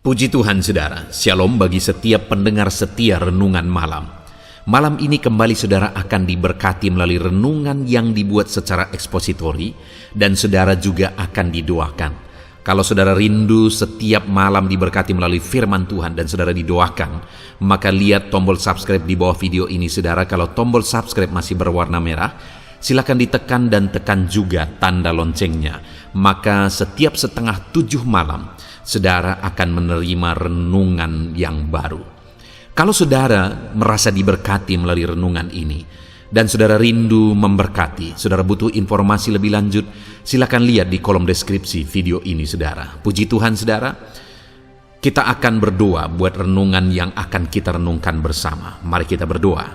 Puji Tuhan saudara, shalom bagi setiap pendengar setia renungan malam. Malam ini kembali saudara akan diberkati melalui renungan yang dibuat secara ekspositori dan saudara juga akan didoakan. Kalau saudara rindu setiap malam diberkati melalui firman Tuhan dan saudara didoakan, maka lihat tombol subscribe di bawah video ini saudara. Kalau tombol subscribe masih berwarna merah, silakan ditekan dan tekan juga tanda loncengnya. Maka setiap 6:30 malam, saudara akan menerima renungan yang baru. Kalau saudara merasa diberkati melalui renungan ini, dan saudara rindu memberkati, saudara butuh informasi lebih lanjut, silakan lihat di kolom deskripsi video ini saudara. Puji Tuhan saudara, kita akan berdoa buat renungan yang akan kita renungkan bersama. Mari kita berdoa.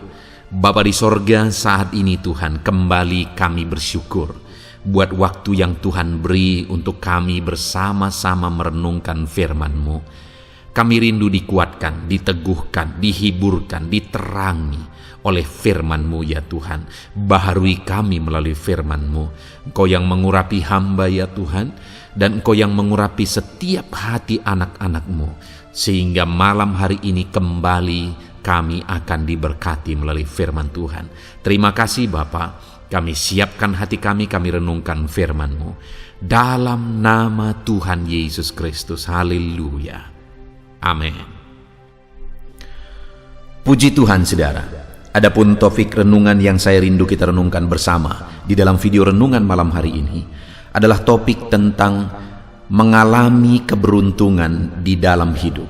Bapa di sorga, saat ini Tuhan, kembali kami bersyukur buat waktu yang Tuhan beri untuk kami bersama-sama merenungkan firman-Mu. Kami rindu dikuatkan, diteguhkan, dihiburkan, diterangi oleh firman-Mu ya Tuhan. Baharui kami melalui firman-Mu. Engkau yang mengurapi hamba ya Tuhan, dan Engkau yang mengurapi setiap hati anak-anak-Mu, sehingga malam hari ini kembali kami akan diberkati melalui firman Tuhan. Terima kasih Bapa. Kami siapkan hati kami renungkan firman-Mu. Dalam nama Tuhan Yesus Kristus. Haleluya. Amin. Puji Tuhan saudara. Adapun topik renungan yang saya rindu kita renungkan bersama di dalam video renungan malam hari ini adalah topik tentang mengalami keberuntungan di dalam hidup.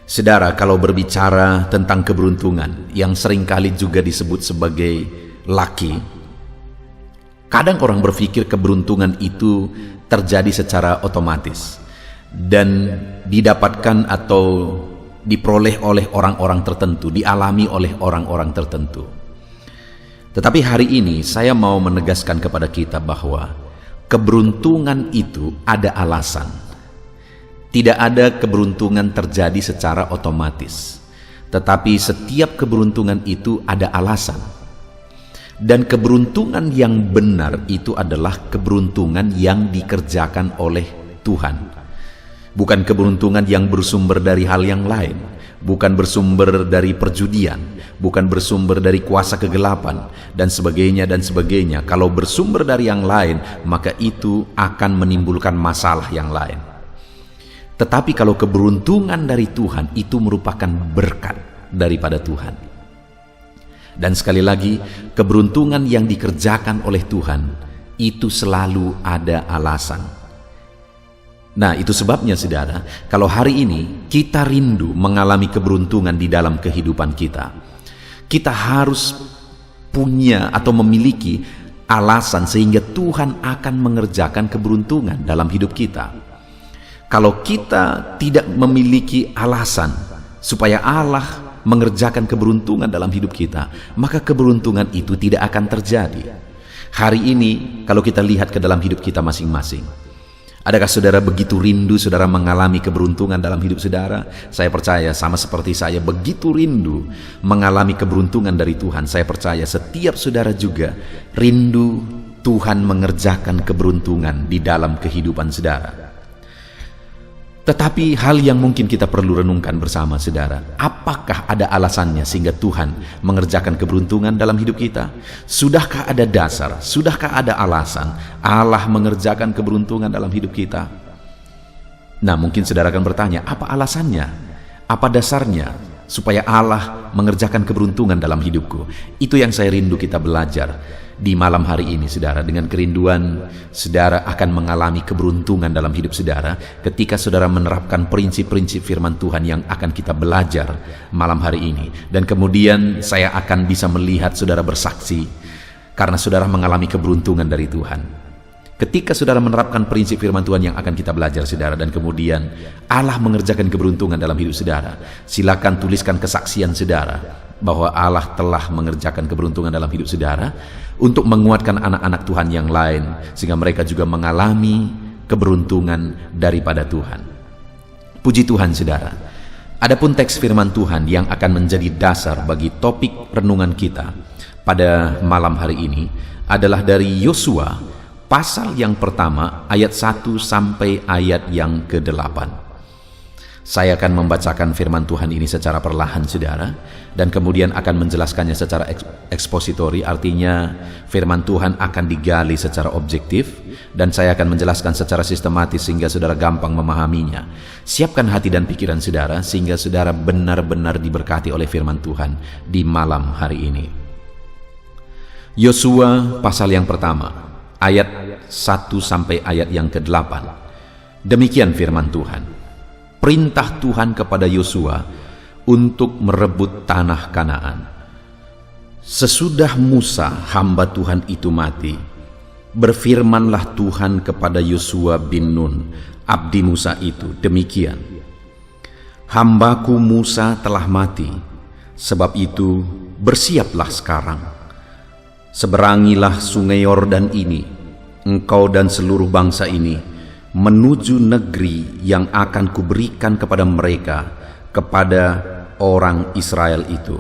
Saudara, kalau berbicara tentang keberuntungan yang seringkali juga disebut sebagai lucky, kadang orang berpikir keberuntungan itu terjadi secara otomatis dan didapatkan atau diperoleh oleh orang-orang tertentu, dialami oleh orang-orang tertentu. Tetapi hari ini saya mau menegaskan kepada kita bahwa keberuntungan itu ada alasan. Tidak ada keberuntungan terjadi secara otomatis, tetapi setiap keberuntungan itu ada alasan. Dan keberuntungan yang benar itu adalah keberuntungan yang dikerjakan oleh Tuhan. Bukan keberuntungan yang bersumber dari hal yang lain, bukan bersumber dari perjudian, bukan bersumber dari kuasa kegelapan, dan sebagainya dan sebagainya. Kalau bersumber dari yang lain, maka itu akan menimbulkan masalah yang lain. Tetapi kalau keberuntungan dari Tuhan, itu merupakan berkat daripada Tuhan. Dan sekali lagi, keberuntungan yang dikerjakan oleh Tuhan itu selalu ada alasan. Nah, itu sebabnya saudara, kalau hari ini kita rindu mengalami keberuntungan di dalam kehidupan kita, kita harus punya atau memiliki alasan sehingga Tuhan akan mengerjakan keberuntungan dalam hidup kita. Kalau kita tidak memiliki alasan supaya Allah mengerjakan keberuntungan dalam hidup kita, maka keberuntungan itu tidak akan terjadi. Hari ini kalau kita lihat ke dalam hidup kita masing-masing, adakah saudara begitu rindu saudara mengalami keberuntungan dalam hidup saudara? Saya percaya sama seperti saya begitu rindu mengalami keberuntungan dari Tuhan. Saya percaya setiap saudara juga rindu Tuhan mengerjakan keberuntungan di dalam kehidupan saudara. Tetapi hal yang mungkin kita perlu renungkan bersama saudara, apakah ada alasannya sehingga Tuhan mengerjakan keberuntungan dalam hidup kita? Sudahkah ada dasar, sudahkah ada alasan Allah mengerjakan keberuntungan dalam hidup kita? Nah, mungkin saudara akan bertanya, apa alasannya? Apa dasarnya supaya Allah mengerjakan keberuntungan dalam hidupku? Itu yang saya rindu kita belajar di malam hari ini saudara, dengan kerinduan saudara akan mengalami keberuntungan dalam hidup saudara ketika saudara menerapkan prinsip-prinsip firman Tuhan yang akan kita belajar malam hari ini. Dan kemudian saya akan bisa melihat saudara bersaksi karena saudara mengalami keberuntungan dari Tuhan. Ketika saudara menerapkan prinsip firman Tuhan yang akan kita belajar saudara, dan kemudian Allah mengerjakan keberuntungan dalam hidup saudara, silakan tuliskan kesaksian saudara bahwa Allah telah mengerjakan keberuntungan dalam hidup saudara untuk menguatkan anak-anak Tuhan yang lain sehingga mereka juga mengalami keberuntungan daripada Tuhan. Puji Tuhan saudara. Adapun teks firman Tuhan yang akan menjadi dasar bagi topik renungan kita pada malam hari ini adalah dari Yosua pasal yang pertama ayat 1 sampai ayat yang ke-8. Saya akan membacakan firman Tuhan ini secara perlahan, saudara, dan kemudian akan menjelaskannya secara ekspositori, artinya firman Tuhan akan digali secara objektif, dan saya akan menjelaskan secara sistematis sehingga saudara gampang memahaminya. Siapkan hati dan pikiran saudara, sehingga saudara benar-benar diberkati oleh firman Tuhan di malam hari ini. Yosua pasal yang pertama, ayat 1 sampai ayat yang ke-8. Demikian firman Tuhan. Perintah Tuhan kepada Yosua untuk merebut tanah Kanaan. Sesudah Musa hamba Tuhan itu mati, berfirmanlah Tuhan kepada Yosua bin Nun, abdi Musa itu, demikian: Hambaku Musa telah mati, sebab itu bersiaplah sekarang. Seberangilah sungai Yordan ini, engkau dan seluruh bangsa ini, menuju negeri yang akan kuberikan kepada mereka, kepada orang Israel itu.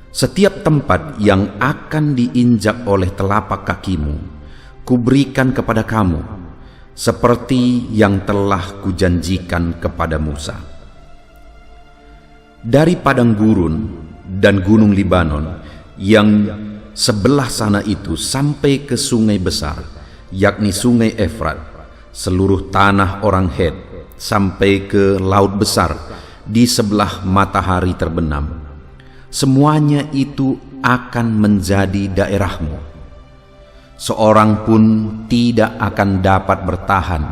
Setiap tempat yang akan diinjak oleh telapak kakimu, kuberikan kepada kamu, seperti yang telah kujanjikan kepada Musa. Dari padang gurun dan gunung Libanon yang sebelah sana itu sampai ke sungai besar, yakni sungai Efrat, seluruh tanah orang Het, sampai ke laut besar di sebelah matahari terbenam, semuanya itu akan menjadi daerahmu. Seorang pun tidak akan dapat bertahan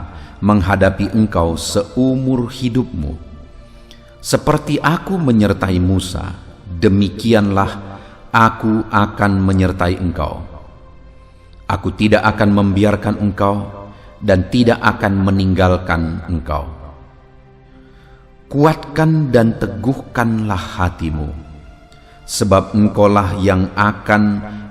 menghadapi engkau seumur hidupmu. Seperti aku menyertai Musa, demikianlah aku akan menyertai engkau. Aku tidak akan membiarkan engkau dan tidak akan meninggalkan engkau. Kuatkan dan teguhkanlah hatimu, sebab engkaulah yang akan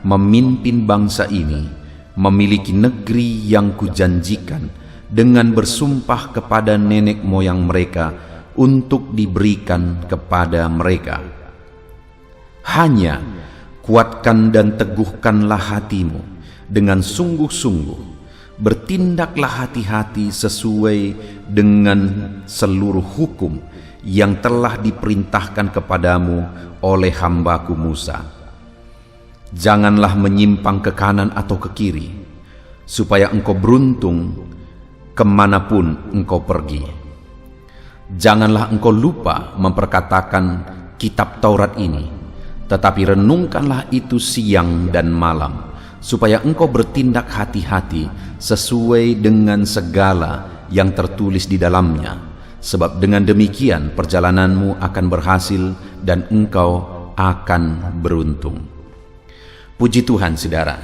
memimpin bangsa ini memiliki negeri yang kujanjikan dengan bersumpah kepada nenek moyang mereka untuk diberikan kepada mereka. Hanya kuatkan dan teguhkanlah hatimu dengan sungguh-sungguh. Bertindaklah hati-hati sesuai dengan seluruh hukum yang telah diperintahkan kepadamu oleh hambaku Musa. Janganlah menyimpang ke kanan atau ke kiri, supaya engkau beruntung kemanapun engkau pergi. Janganlah engkau lupa memperkatakan kitab Taurat ini, tetapi renungkanlah itu siang dan malam, supaya engkau bertindak hati-hati sesuai dengan segala yang tertulis di dalamnya, sebab dengan demikian perjalananmu akan berhasil dan engkau akan beruntung. Puji Tuhan, saudara.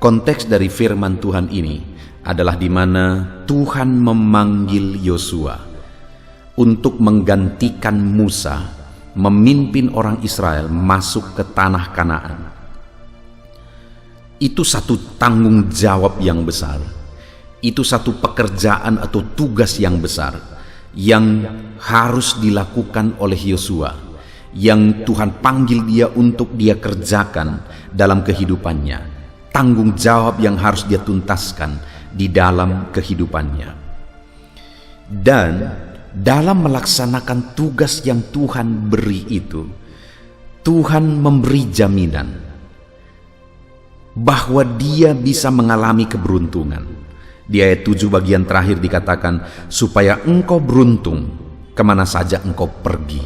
Konteks dari firman Tuhan ini adalah di mana Tuhan memanggil Yosua untuk menggantikan Musa memimpin orang Israel masuk ke tanah Kanaan. Itu satu tanggung jawab yang besar. Itu satu pekerjaan atau tugas yang besar yang harus dilakukan oleh Yosua, yang Tuhan panggil dia untuk dia kerjakan dalam kehidupannya. Tanggung jawab yang harus dia tuntaskan di dalam kehidupannya. Dan dalam melaksanakan tugas yang Tuhan beri itu, Tuhan memberi jaminan bahwa dia bisa mengalami keberuntungan. Di ayat 7 bagian terakhir dikatakan, supaya engkau beruntung kemana saja engkau pergi.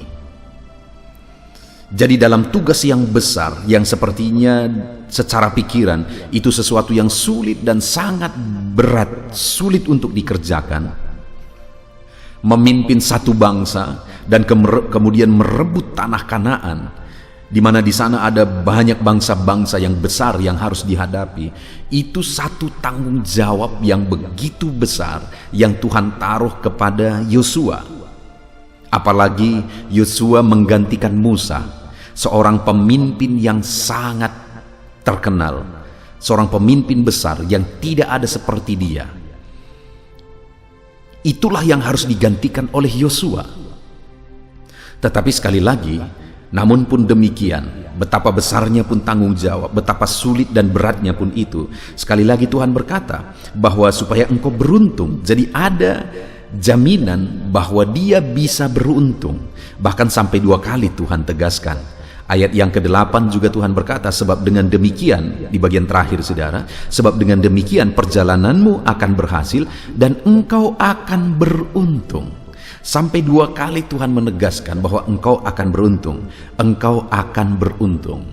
Jadi dalam tugas yang besar, yang sepertinya secara pikiran itu sesuatu yang sulit dan sangat berat, sulit untuk dikerjakan, memimpin satu bangsa dan kemudian merebut tanah Kanaan, di mana di sana ada banyak bangsa-bangsa yang besar yang harus dihadapi. Itu satu tanggung jawab yang begitu besar yang Tuhan taruh kepada Yosua. Apalagi Yosua menggantikan Musa, seorang pemimpin yang sangat terkenal, seorang pemimpin besar yang tidak ada seperti dia. Itulah yang harus digantikan oleh Yosua. Tetapi sekali lagi, namun pun demikian, betapa besarnya pun tanggung jawab, betapa sulit dan beratnya pun itu, sekali lagi Tuhan berkata bahwa supaya engkau beruntung. Jadi ada jaminan bahwa dia bisa beruntung. Bahkan sampai 2 kali Tuhan tegaskan. Ayat yang ke-8 juga Tuhan berkata, sebab dengan demikian, di bagian terakhir saudara, sebab dengan demikian perjalananmu akan berhasil dan engkau akan beruntung. Sampai 2 kali Tuhan menegaskan bahwa engkau akan beruntung. Engkau akan beruntung.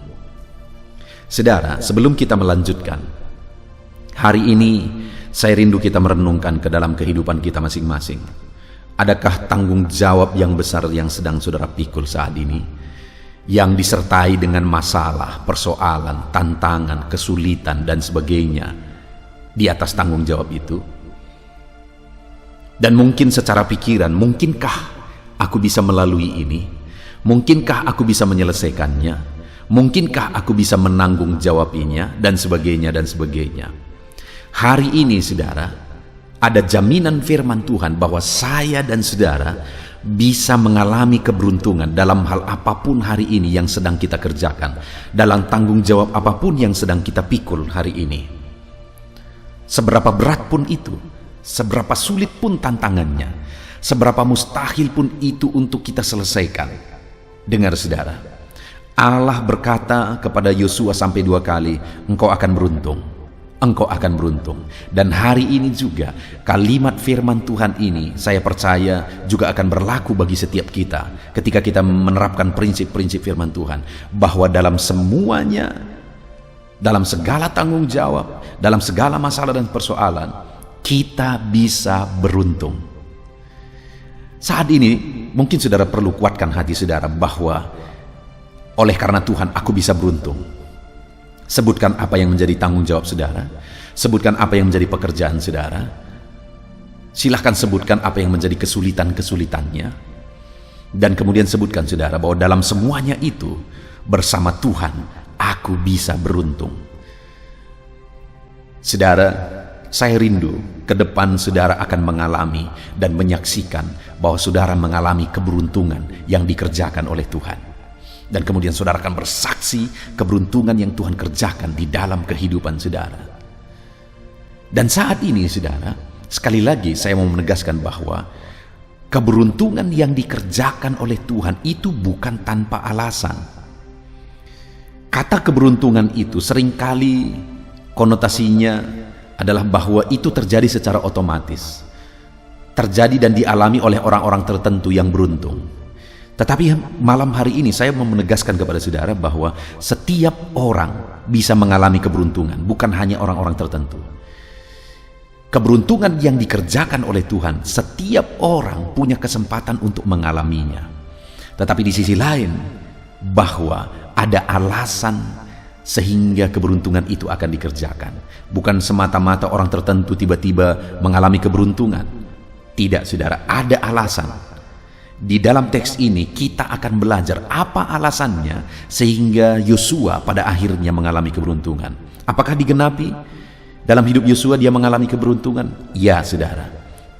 Saudara, sebelum kita melanjutkan, hari ini saya rindu kita merenungkan ke dalam kehidupan kita masing-masing. Adakah tanggung jawab yang besar yang sedang saudara pikul saat ini? Yang disertai dengan masalah, persoalan, tantangan, kesulitan, dan sebagainya di atas tanggung jawab itu. Dan mungkin secara pikiran, mungkinkah aku bisa melalui ini? Mungkinkah aku bisa menyelesaikannya? Mungkinkah aku bisa menanggung jawabinya? Dan sebagainya, dan sebagainya. Hari ini saudara, ada jaminan firman Tuhan bahwa saya dan saudara bisa mengalami keberuntungan dalam hal apapun hari ini yang sedang kita kerjakan, dalam tanggung jawab apapun yang sedang kita pikul hari ini. Seberapa berat pun itu, seberapa sulit pun tantangannya, seberapa mustahil pun itu untuk kita selesaikan. Dengar saudara, Allah berkata kepada Yosua sampai 2 kali, engkau akan beruntung. Engkau akan beruntung. Dan hari ini juga kalimat firman Tuhan ini saya percaya juga akan berlaku bagi setiap kita ketika kita menerapkan prinsip-prinsip firman Tuhan, bahwa dalam semuanya, dalam segala tanggung jawab, dalam segala masalah dan persoalan, kita bisa beruntung. Saat ini mungkin saudara perlu kuatkan hati saudara bahwa oleh karena Tuhan aku bisa beruntung. Sebutkan apa yang menjadi tanggung jawab saudara. Sebutkan apa yang menjadi pekerjaan saudara. Silahkan sebutkan apa yang menjadi kesulitan-kesulitannya. Dan kemudian sebutkan saudara bahwa dalam semuanya itu, bersama Tuhan aku bisa beruntung. Saudara, saya rindu ke depan saudara akan mengalami dan menyaksikan bahwa saudara mengalami keberuntungan yang dikerjakan oleh Tuhan. Dan kemudian saudara akan bersaksi keberuntungan yang Tuhan kerjakan di dalam kehidupan saudara. Dan saat ini saudara, sekali lagi saya mau menegaskan bahwa keberuntungan yang dikerjakan oleh Tuhan itu bukan tanpa alasan. Kata keberuntungan itu seringkali konotasinya adalah bahwa itu terjadi secara otomatis. Terjadi dan dialami oleh orang-orang tertentu yang beruntung. Tetapi malam hari ini saya mau menegaskan kepada saudara bahwa setiap orang bisa mengalami keberuntungan, bukan hanya orang-orang tertentu. Keberuntungan yang dikerjakan oleh Tuhan, setiap orang punya kesempatan untuk mengalaminya. Tetapi di sisi lain, bahwa ada alasan sehingga keberuntungan itu akan dikerjakan. Bukan semata-mata orang tertentu tiba-tiba mengalami keberuntungan. Tidak saudara, ada alasan. Di dalam teks ini kita akan belajar apa alasannya sehingga Yosua pada akhirnya mengalami keberuntungan. Apakah digenapi? Dalam hidup Yosua dia mengalami keberuntungan? Ya saudara.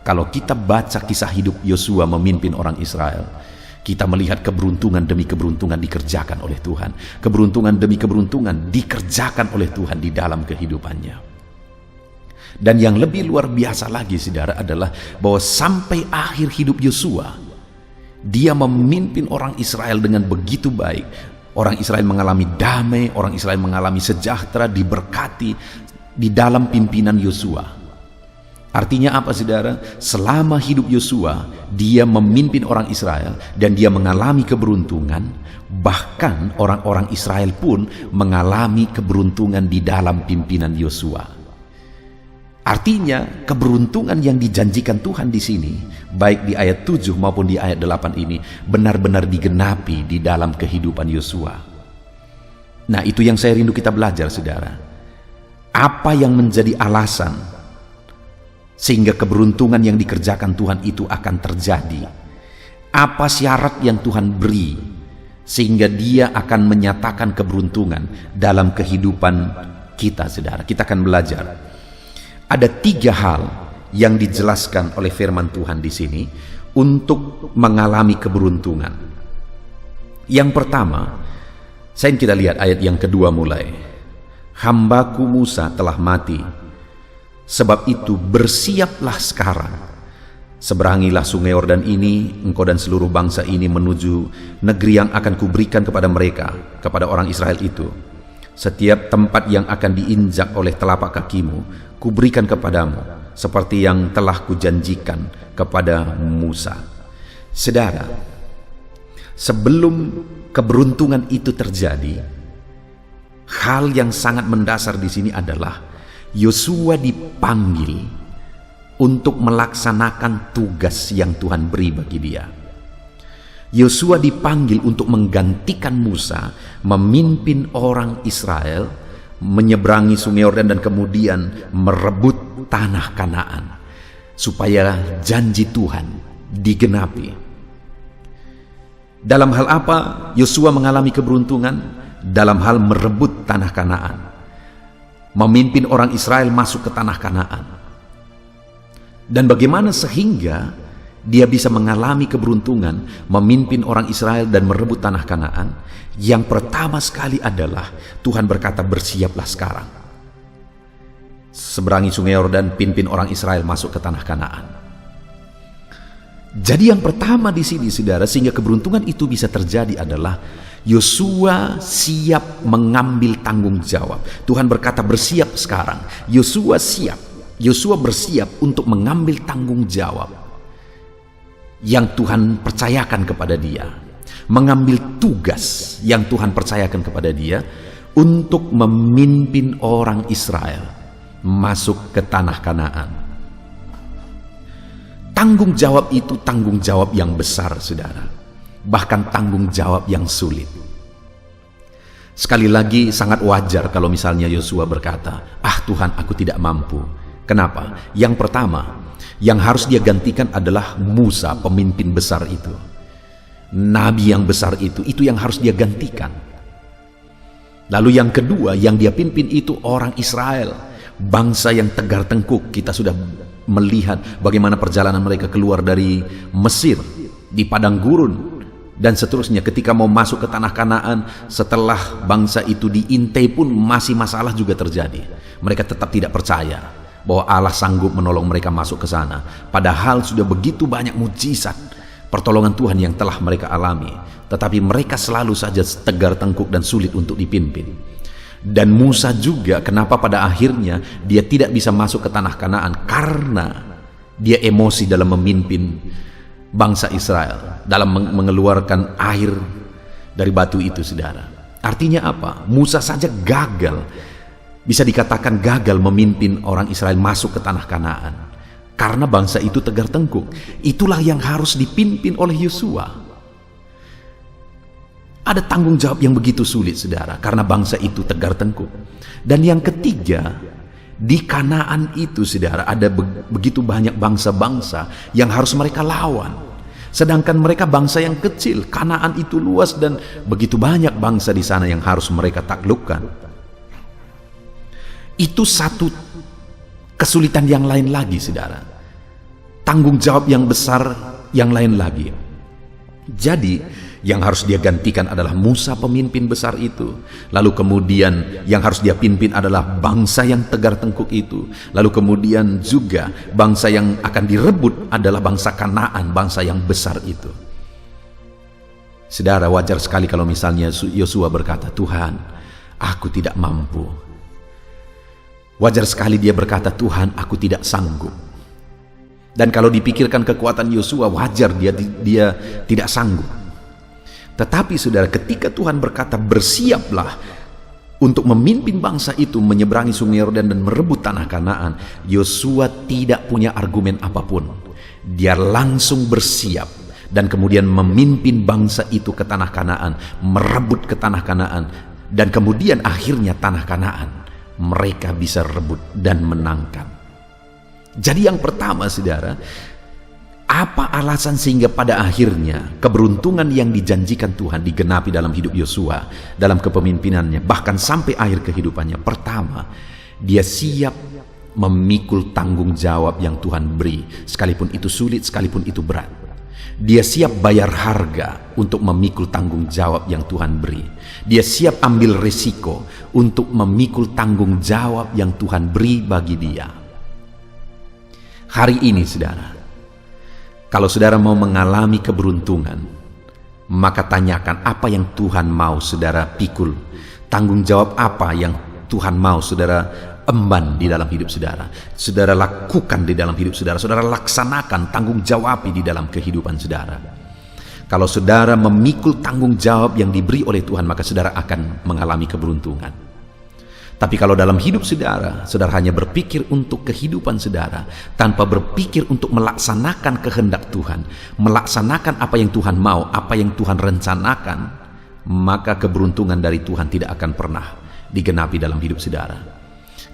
Kalau kita baca kisah hidup Yosua memimpin orang Israel, kita melihat keberuntungan demi keberuntungan dikerjakan oleh Tuhan. Keberuntungan demi keberuntungan dikerjakan oleh Tuhan di dalam kehidupannya. Dan yang lebih luar biasa lagi saudara adalah bahwa sampai akhir hidup Yosua, dia memimpin orang Israel dengan begitu baik. Orang Israel mengalami damai, orang Israel mengalami sejahtera, diberkati di dalam pimpinan Yosua. Artinya apa saudara? Selama hidup Yosua, dia memimpin orang Israel dan dia mengalami keberuntungan. Bahkan orang-orang Israel pun mengalami keberuntungan di dalam pimpinan Yosua. Artinya keberuntungan yang dijanjikan Tuhan di sini, baik di ayat 7 maupun di ayat 8 ini, benar-benar digenapi di dalam kehidupan Yosua. Nah, itu yang saya rindu kita belajar saudara. Apa yang menjadi alasan sehingga keberuntungan yang dikerjakan Tuhan itu akan terjadi? Apa syarat yang Tuhan beri sehingga dia akan menyatakan keberuntungan dalam kehidupan kita saudara? Kita akan belajar. Ada 3 hal yang dijelaskan oleh firman Tuhan di sini untuk mengalami keberuntungan. Yang pertama, saya ingin kita lihat ayat yang kedua mulai. Hambaku Musa telah mati, sebab itu bersiaplah sekarang, Seberangilah sungai Yordan ini, engkau dan seluruh bangsa ini menuju negeri yang akan kuberikan kepada mereka, kepada orang Israel itu. Setiap tempat yang akan diinjak oleh telapak kakimu, kuberikan kepadamu, seperti yang telah kujanjikan kepada Musa. Saudara, sebelum keberuntungan itu terjadi, hal yang sangat mendasar di sini adalah Yosua dipanggil untuk melaksanakan tugas yang Tuhan beri bagi dia. Yosua dipanggil untuk menggantikan Musa memimpin orang Israel menyeberangi sungai Yordan dan kemudian merebut tanah Kanaan supaya janji Tuhan digenapi. Dalam hal apa Yosua mengalami keberuntungan? Dalam hal merebut tanah Kanaan, memimpin orang Israel masuk ke tanah Kanaan. Dan bagaimana sehingga dia bisa mengalami keberuntungan memimpin orang Israel dan merebut tanah Kanaan? Yang pertama sekali adalah Tuhan berkata, bersiaplah sekarang. Seberangi sungai Yordan, pimpin orang Israel masuk ke tanah Kanaan. Jadi yang pertama di sini, saudara, sehingga keberuntungan itu bisa terjadi adalah Yosua siap mengambil tanggung jawab. Tuhan berkata, bersiap sekarang. Yosua siap. Yosua bersiap untuk mengambil tanggung jawab yang Tuhan percayakan kepada dia, mengambil tugas yang Tuhan percayakan kepada dia untuk memimpin orang Israel masuk ke tanah Kanaan. Tanggung jawab itu tanggung jawab yang besar, saudara, bahkan tanggung jawab yang sulit. Sekali lagi, sangat wajar kalau misalnya Yosua berkata, Tuhan, aku tidak mampu. Kenapa? Yang pertama, yang harus dia gantikan adalah Musa, pemimpin besar itu. Nabi yang besar itu yang harus dia gantikan. Lalu yang kedua, yang dia pimpin itu orang Israel, bangsa yang tegar tengkuk. Kita sudah melihat bagaimana perjalanan mereka keluar dari Mesir, di padang gurun, dan seterusnya. Ketika mau masuk ke tanah Kanaan, setelah bangsa itu diintai pun masih masalah juga terjadi. Mereka tetap tidak percaya bahwa Allah sanggup menolong mereka masuk ke sana. Padahal sudah begitu banyak mujizat pertolongan Tuhan yang telah mereka alami. Tetapi mereka selalu saja tegar tengkuk dan sulit untuk dipimpin. Dan Musa juga, kenapa pada akhirnya dia tidak bisa masuk ke tanah Kanaan? Karena dia emosi dalam memimpin bangsa Israel, dalam mengeluarkan air dari batu itu, saudara. Artinya apa? Musa saja gagal, bisa dikatakan gagal memimpin orang Israel masuk ke tanah Kanaan karena bangsa itu tegar tengkuk. Itulah yang harus dipimpin oleh Yosua. Ada tanggung jawab yang begitu sulit, saudara, karena bangsa itu tegar tengkuk. Dan yang ketiga, di Kanaan itu, saudara, ada begitu banyak bangsa-bangsa yang harus mereka lawan. Sedangkan mereka bangsa yang kecil. Kanaan itu luas dan begitu banyak bangsa di sana yang harus mereka taklukkan. Itu satu kesulitan yang lain lagi, saudara. Tanggung jawab yang besar yang lain lagi. Jadi yang harus dia gantikan adalah Musa, pemimpin besar itu. Lalu kemudian yang harus dia pimpin adalah bangsa yang tegar tengkuk itu. Lalu kemudian juga bangsa yang akan direbut adalah bangsa Kanaan, bangsa yang besar itu. Saudara, wajar sekali kalau misalnya Yosua berkata, Tuhan, aku tidak mampu. Wajar sekali dia berkata, Tuhan, aku tidak sanggup. Dan kalau dipikirkan kekuatan Yosua, wajar dia tidak sanggup. Tetapi saudara, ketika Tuhan berkata, bersiaplah untuk memimpin bangsa itu menyeberangi sungai Yordan dan merebut tanah Kanaan, Yosua tidak punya argumen apapun. Dia langsung bersiap dan kemudian memimpin bangsa itu ke tanah Kanaan, merebut ke tanah Kanaan, dan kemudian akhirnya tanah Kanaan mereka bisa rebut dan menangkan. Jadi yang pertama, saudara, apa alasan sehingga pada akhirnya keberuntungan yang dijanjikan Tuhan digenapi dalam hidup Yosua, dalam kepemimpinannya, bahkan sampai akhir kehidupannya? Pertama, dia siap memikul tanggung jawab yang Tuhan beri, sekalipun itu sulit, sekalipun itu berat. Dia siap bayar harga untuk memikul tanggung jawab yang Tuhan beri. Dia siap ambil risiko untuk memikul tanggung jawab yang Tuhan beri bagi dia. Hari ini, saudara, Kalau saudara mau mengalami keberuntungan, maka tanyakan apa yang Tuhan mau saudara pikul. Tanggung jawab apa yang Tuhan mau saudara emban di dalam hidup saudara. Saudara lakukan di dalam hidup saudara. Saudara laksanakan, tanggung jawabi di dalam kehidupan saudara. Kalau saudara memikul tanggung jawab yang diberi oleh Tuhan, maka saudara akan mengalami keberuntungan. Tapi kalau dalam hidup saudara, saudara hanya berpikir untuk kehidupan saudara, tanpa berpikir untuk melaksanakan kehendak Tuhan, melaksanakan apa yang Tuhan mau, apa yang Tuhan rencanakan, maka keberuntungan dari Tuhan tidak akan pernah digenapi dalam hidup saudara.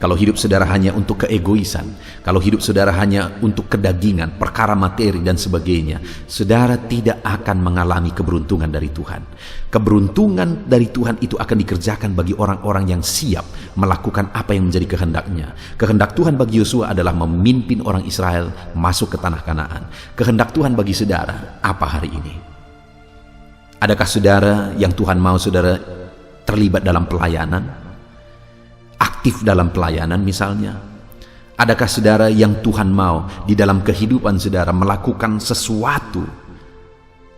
Kalau hidup saudara hanya untuk keegoisan, kalau hidup saudara hanya untuk kedagingan, perkara materi dan sebagainya, saudara tidak akan mengalami keberuntungan dari Tuhan. Keberuntungan dari Tuhan itu akan dikerjakan bagi orang-orang yang siap melakukan apa yang menjadi kehendaknya. Kehendak Tuhan bagi Yosua adalah memimpin orang Israel masuk ke tanah Kanaan. Kehendak Tuhan bagi saudara apa hari ini? Adakah saudara yang Tuhan mau saudara terlibat dalam pelayanan? Aktif dalam pelayanan misalnya? Adakah saudara yang Tuhan mau di dalam kehidupan saudara melakukan sesuatu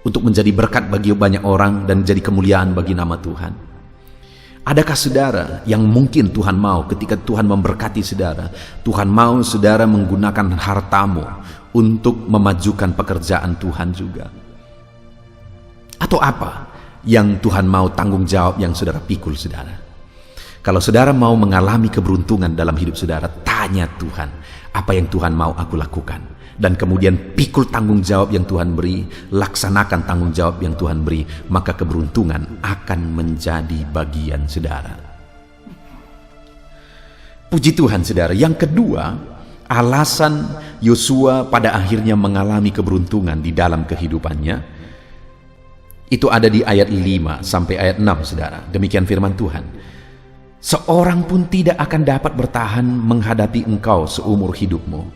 untuk menjadi berkat bagi banyak orang dan jadi kemuliaan bagi nama Tuhan? Adakah saudara yang mungkin Tuhan mau ketika Tuhan memberkati saudara, Tuhan mau saudara menggunakan hartamu untuk memajukan pekerjaan Tuhan juga? Atau apa yang Tuhan mau tanggung jawab yang saudara pikul saudara? Kalau saudara mau mengalami keberuntungan dalam hidup saudara, tanya Tuhan, apa yang Tuhan mau aku lakukan? Dan kemudian pikul tanggung jawab yang Tuhan beri, laksanakan tanggung jawab yang Tuhan beri, maka keberuntungan akan menjadi bagian saudara. Puji Tuhan saudara. Yang kedua, alasan Yosua pada akhirnya mengalami keberuntungan di dalam kehidupannya, itu ada di ayat 5 sampai ayat 6 saudara. Demikian firman Tuhan. Seorang pun tidak akan dapat bertahan menghadapi engkau seumur hidupmu.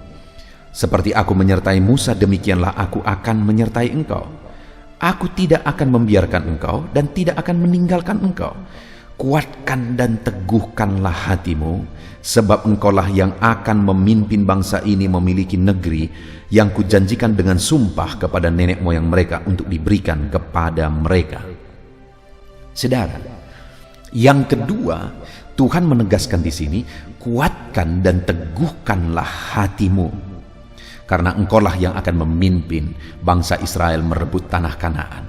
Seperti aku menyertai Musa, demikianlah aku akan menyertai engkau. Aku tidak akan membiarkan engkau dan tidak akan meninggalkan engkau. Kuatkan dan teguhkanlah hatimu, sebab engkaulah yang akan memimpin bangsa ini memiliki negeri yang kujanjikan dengan sumpah kepada nenek moyang mereka untuk diberikan kepada mereka. Saudara, yang kedua, Tuhan menegaskan di sini, kuatkan dan teguhkanlah hatimu, karena engkaulah yang akan memimpin bangsa Israel merebut tanah Kanaan.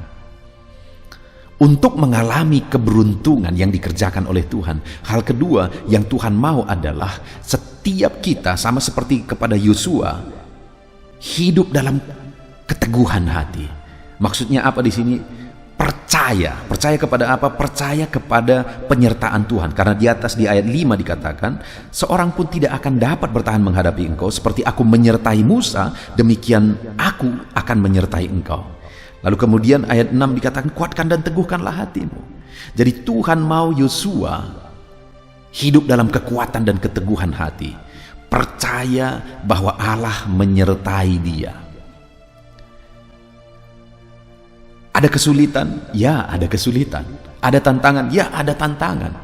Untuk mengalami keberuntungan yang dikerjakan oleh Tuhan, hal kedua yang Tuhan mau adalah setiap kita, sama seperti kepada Yosua, hidup dalam keteguhan hati. Maksudnya apa di sini? Percaya kepada apa? Percaya kepada penyertaan Tuhan. Karena di atas di ayat 5 dikatakan, seorang pun tidak akan dapat bertahan menghadapi engkau, seperti aku menyertai Musa, demikian aku akan menyertai engkau. Lalu kemudian ayat 6 dikatakan, kuatkan dan teguhkanlah hatimu. Jadi Tuhan mau Yosua hidup dalam kekuatan dan keteguhan hati, percaya bahwa Allah menyertai dia. Ada kesulitan? Ya, ada kesulitan. Ada tantangan? Ya, ada tantangan.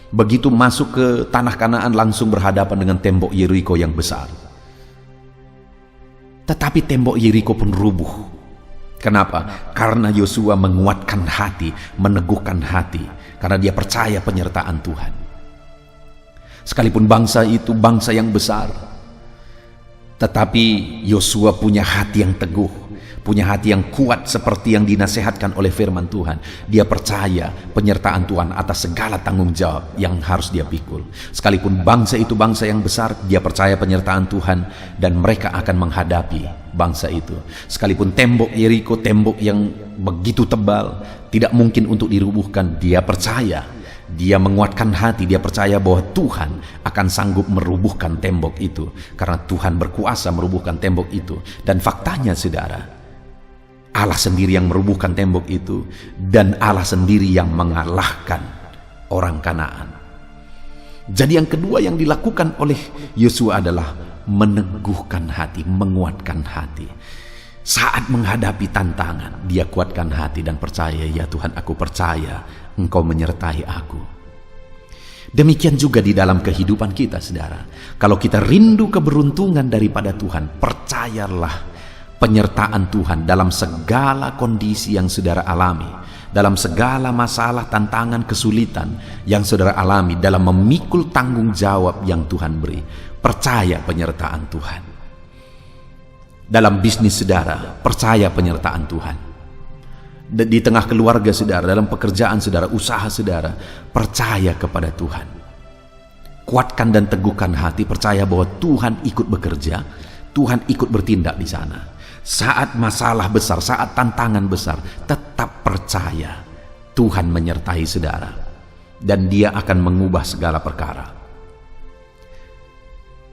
Begitu masuk ke tanah Kanaan langsung berhadapan dengan tembok Yeriko yang besar. Tetapi tembok Yeriko pun rubuh. Kenapa? Karena Yosua menguatkan hati, meneguhkan hati, karena dia percaya penyertaan Tuhan. Sekalipun bangsa itu bangsa yang besar, tetapi Yosua punya hati yang teguh, punya hati yang kuat seperti yang dinasehatkan oleh firman Tuhan. Dia percaya penyertaan Tuhan atas segala tanggung jawab yang harus dia pikul. Sekalipun bangsa itu bangsa yang besar, dia percaya penyertaan Tuhan dan mereka akan menghadapi bangsa itu. Sekalipun tembok Yeriko, tembok yang begitu tebal, tidak mungkin untuk dirubuhkan, dia percaya. Dia menguatkan hati, dia percaya bahwa Tuhan akan sanggup merubuhkan tembok itu, karena Tuhan berkuasa merubuhkan tembok itu. Dan faktanya saudara, Allah sendiri yang merubuhkan tembok itu, dan Allah sendiri yang mengalahkan orang Kanaan. Jadi yang kedua yang dilakukan oleh Yosua adalah meneguhkan hati, menguatkan hati. Saat menghadapi tantangan, dia kuatkan hati dan percaya, ya Tuhan, aku percaya Engkau menyertai aku. Demikian juga di dalam kehidupan kita, saudara. Kalau kita rindu keberuntungan daripada Tuhan, percayalah penyertaan Tuhan dalam segala kondisi yang saudara alami, dalam segala masalah, tantangan, kesulitan yang saudara alami, dalam memikul tanggung jawab yang Tuhan beri. Percaya penyertaan Tuhan. Dalam bisnis saudara, percaya penyertaan Tuhan. Di tengah keluarga saudara, dalam pekerjaan saudara, usaha saudara, percaya kepada Tuhan. Kuatkan dan teguhkan hati, percaya bahwa Tuhan ikut bekerja, Tuhan ikut bertindak di sana. Saat masalah besar, saat tantangan besar, tetap percaya Tuhan menyertai saudara, dan Dia akan mengubah segala perkara.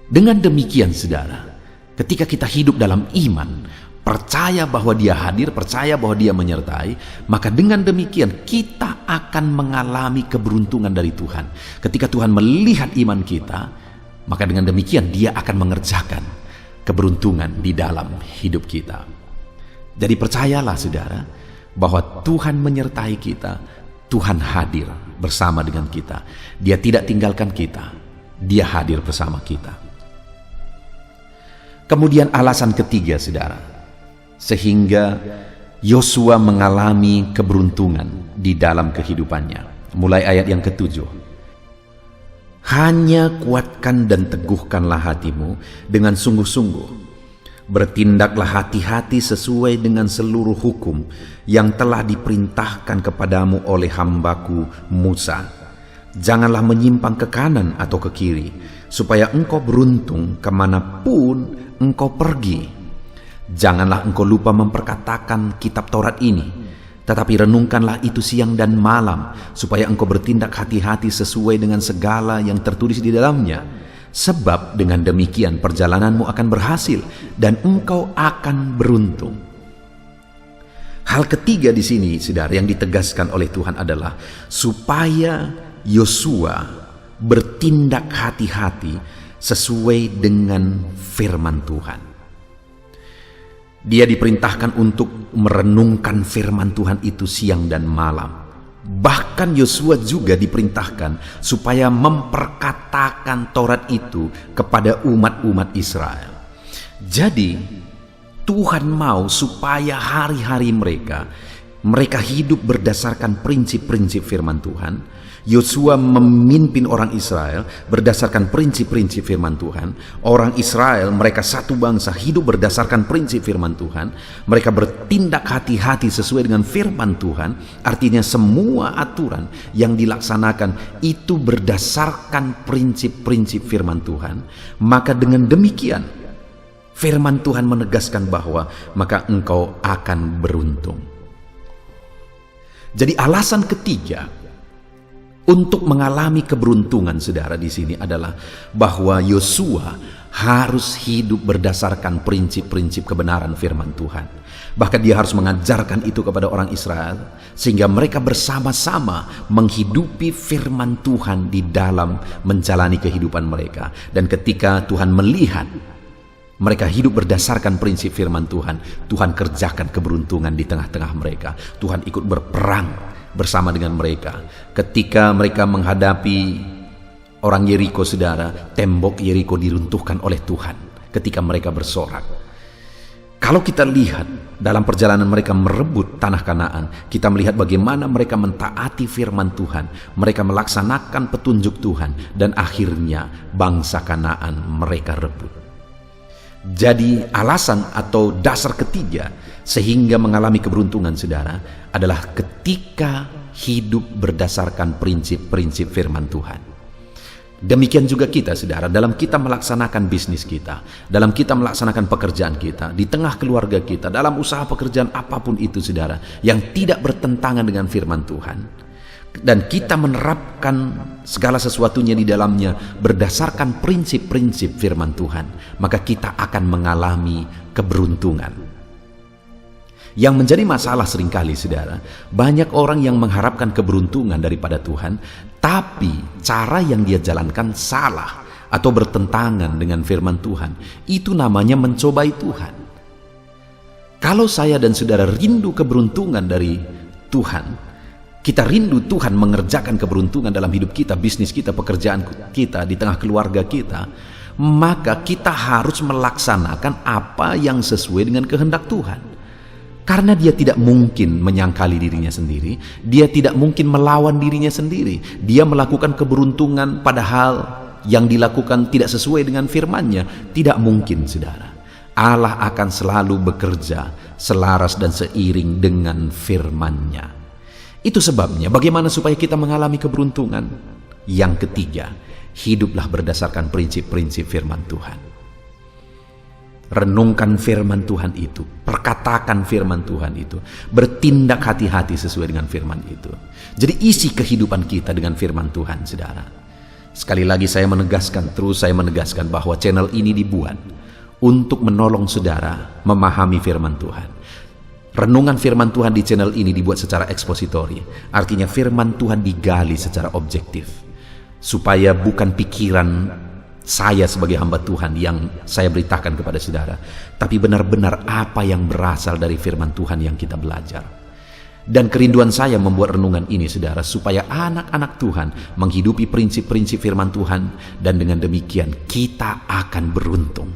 Dengan demikian saudara, ketika kita hidup dalam iman, percaya bahwa Dia hadir, percaya bahwa Dia menyertai, maka dengan demikian kita akan mengalami keberuntungan dari Tuhan. Ketika Tuhan melihat iman kita, maka dengan demikian Dia akan mengerjakan keberuntungan di dalam hidup kita. Jadi percayalah saudara, bahwa Tuhan menyertai kita, Tuhan hadir bersama dengan kita. Dia tidak tinggalkan kita, Dia hadir bersama kita. Kemudian alasan ketiga saudara, sehingga Yosua mengalami keberuntungan di dalam kehidupannya. Mulai ayat yang ke-7. Hanya kuatkan dan teguhkanlah hatimu dengan sungguh-sungguh. Bertindaklah hati-hati sesuai dengan seluruh hukum yang telah diperintahkan kepadamu oleh hambaku Musa. Janganlah menyimpang ke kanan atau ke kiri, supaya engkau beruntung kemanapun engkau pergi. Janganlah engkau lupa memperkatakan kitab Taurat ini, tetapi renungkanlah itu siang dan malam, supaya engkau bertindak hati-hati sesuai dengan segala yang tertulis di dalamnya. Sebab dengan demikian perjalananmu akan berhasil dan engkau akan beruntung. Hal ketiga di sini, saudara, yang ditegaskan oleh Tuhan adalah supaya Yosua bertindak hati-hati sesuai dengan firman Tuhan. Dia diperintahkan untuk merenungkan firman Tuhan itu siang dan malam. Bahkan Yosua juga diperintahkan supaya memperkatakan Taurat itu kepada umat-umat Israel. Jadi Tuhan mau supaya hari-hari mereka hidup berdasarkan prinsip-prinsip firman Tuhan. Yosua memimpin orang Israel berdasarkan prinsip-prinsip firman Tuhan. Orang Israel, mereka satu bangsa, hidup berdasarkan prinsip firman Tuhan. Mereka bertindak hati-hati sesuai dengan firman Tuhan. Artinya semua aturan yang dilaksanakan itu berdasarkan prinsip-prinsip firman Tuhan. Maka dengan demikian firman Tuhan menegaskan bahwa maka engkau akan beruntung. Jadi alasan ketiga untuk mengalami keberuntungan saudara di sini adalah bahwa Yosua harus hidup berdasarkan prinsip-prinsip kebenaran firman Tuhan. Bahkan dia harus mengajarkan itu kepada orang Israel sehingga mereka bersama-sama menghidupi firman Tuhan di dalam menjalani kehidupan mereka. Dan ketika Tuhan melihat mereka hidup berdasarkan prinsip firman Tuhan, Tuhan kerjakan keberuntungan di tengah-tengah mereka. Tuhan ikut berperang bersama dengan mereka. Ketika mereka menghadapi orang Yeriko saudara, tembok Yeriko diruntuhkan oleh Tuhan ketika mereka bersorak. Kalau kita lihat dalam perjalanan mereka merebut tanah Kanaan, kita melihat bagaimana mereka mentaati firman Tuhan, mereka melaksanakan petunjuk Tuhan, dan akhirnya bangsa Kanaan mereka rebut. Jadi alasan atau dasar ketiga sehingga mengalami keberuntungan saudara adalah ketika hidup berdasarkan prinsip-prinsip firman Tuhan. Demikian juga kita saudara, dalam kita melaksanakan bisnis kita, dalam kita melaksanakan pekerjaan kita, di tengah keluarga kita, dalam usaha pekerjaan apapun itu saudara, yang tidak bertentangan dengan firman Tuhan, dan kita menerapkan segala sesuatunya di dalamnya berdasarkan prinsip-prinsip firman Tuhan, maka kita akan mengalami keberuntungan. Yang menjadi masalah seringkali saudara, banyak orang yang mengharapkan keberuntungan daripada Tuhan, tapi cara yang dia jalankan salah atau bertentangan dengan firman Tuhan. Itu namanya mencobai Tuhan. Kalau saya dan saudara rindu keberuntungan dari Tuhan, kita rindu Tuhan mengerjakan keberuntungan dalam hidup kita, bisnis kita, pekerjaan kita, di tengah keluarga kita, maka kita harus melaksanakan apa yang sesuai dengan kehendak Tuhan. Karena dia tidak mungkin menyangkali dirinya sendiri, dia tidak mungkin melawan dirinya sendiri. Dia melakukan keberuntungan padahal yang dilakukan tidak sesuai dengan firman-Nya. Tidak mungkin, saudara. Allah akan selalu bekerja selaras dan seiring dengan firman-Nya. Itu sebabnya bagaimana supaya kita mengalami keberuntungan? Yang ketiga, hiduplah berdasarkan prinsip-prinsip firman Tuhan. Renungkan firman Tuhan itu, perkatakan firman Tuhan itu, bertindak hati-hati sesuai dengan firman itu. Jadi isi kehidupan kita dengan firman Tuhan, saudara. Sekali lagi saya menegaskan bahwa channel ini dibuat untuk menolong saudara memahami firman Tuhan. Renungan firman Tuhan di channel ini dibuat secara ekspositori, artinya firman Tuhan digali secara objektif, supaya bukan pikiran saya sebagai hamba Tuhan yang saya beritakan kepada saudara, tapi benar-benar apa yang berasal dari firman Tuhan yang kita belajar. Dan kerinduan saya membuat renungan ini, saudara, supaya anak-anak Tuhan menghidupi prinsip-prinsip firman Tuhan, dan dengan demikian kita akan beruntung.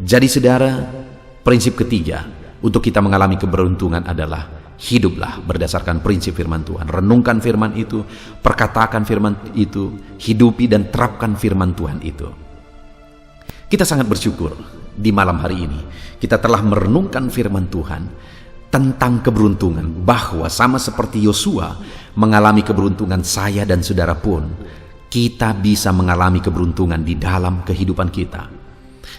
Jadi saudara, prinsip ketiga untuk kita mengalami keberuntungan adalah hiduplah berdasarkan prinsip firman Tuhan. Renungkan firman itu, perkatakan firman itu, hidupi dan terapkan firman Tuhan itu. Kita sangat bersyukur di malam hari ini kita telah merenungkan firman Tuhan tentang keberuntungan, bahwa sama seperti Yosua mengalami keberuntungan, saya dan saudara pun kita bisa mengalami keberuntungan di dalam kehidupan kita.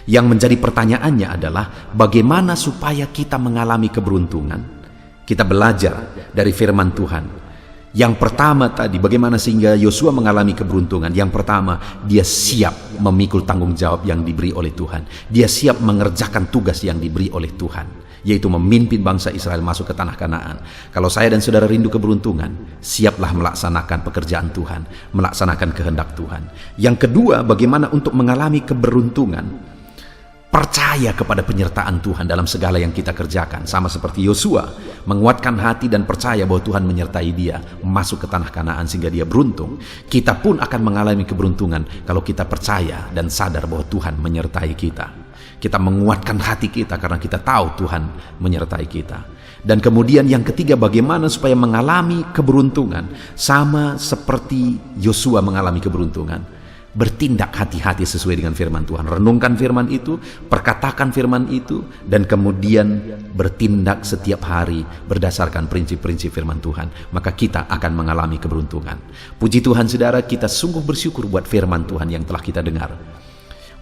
Yang menjadi pertanyaannya adalah bagaimana supaya kita mengalami keberuntungan? Kita belajar dari firman Tuhan. Yang pertama tadi, bagaimana sehingga Yosua mengalami keberuntungan? Yang pertama, dia siap memikul tanggung jawab yang diberi oleh Tuhan. Dia siap mengerjakan tugas yang diberi oleh Tuhan, yaitu memimpin bangsa Israel masuk ke tanah Kanaan. Kalau saya dan saudara rindu keberuntungan, siaplah melaksanakan pekerjaan Tuhan, melaksanakan kehendak Tuhan. Yang kedua, bagaimana untuk mengalami keberuntungan? Percaya kepada penyertaan Tuhan dalam segala yang kita kerjakan. Sama seperti Yosua, menguatkan hati dan percaya bahwa Tuhan menyertai dia masuk ke tanah Kanaan sehingga dia beruntung. Kita pun akan mengalami keberuntungan kalau kita percaya dan sadar bahwa Tuhan menyertai kita. Kita menguatkan hati kita karena kita tahu Tuhan menyertai kita. Dan kemudian yang ketiga, bagaimana supaya mengalami keberuntungan? Sama seperti Yosua mengalami keberuntungan. Bertindak hati-hati sesuai dengan firman Tuhan. Renungkan firman itu, perkatakan firman itu, dan kemudian bertindak setiap hari berdasarkan prinsip-prinsip firman Tuhan. Maka kita akan mengalami keberuntungan. Puji Tuhan, saudara, kita sungguh bersyukur buat firman Tuhan yang telah kita dengar.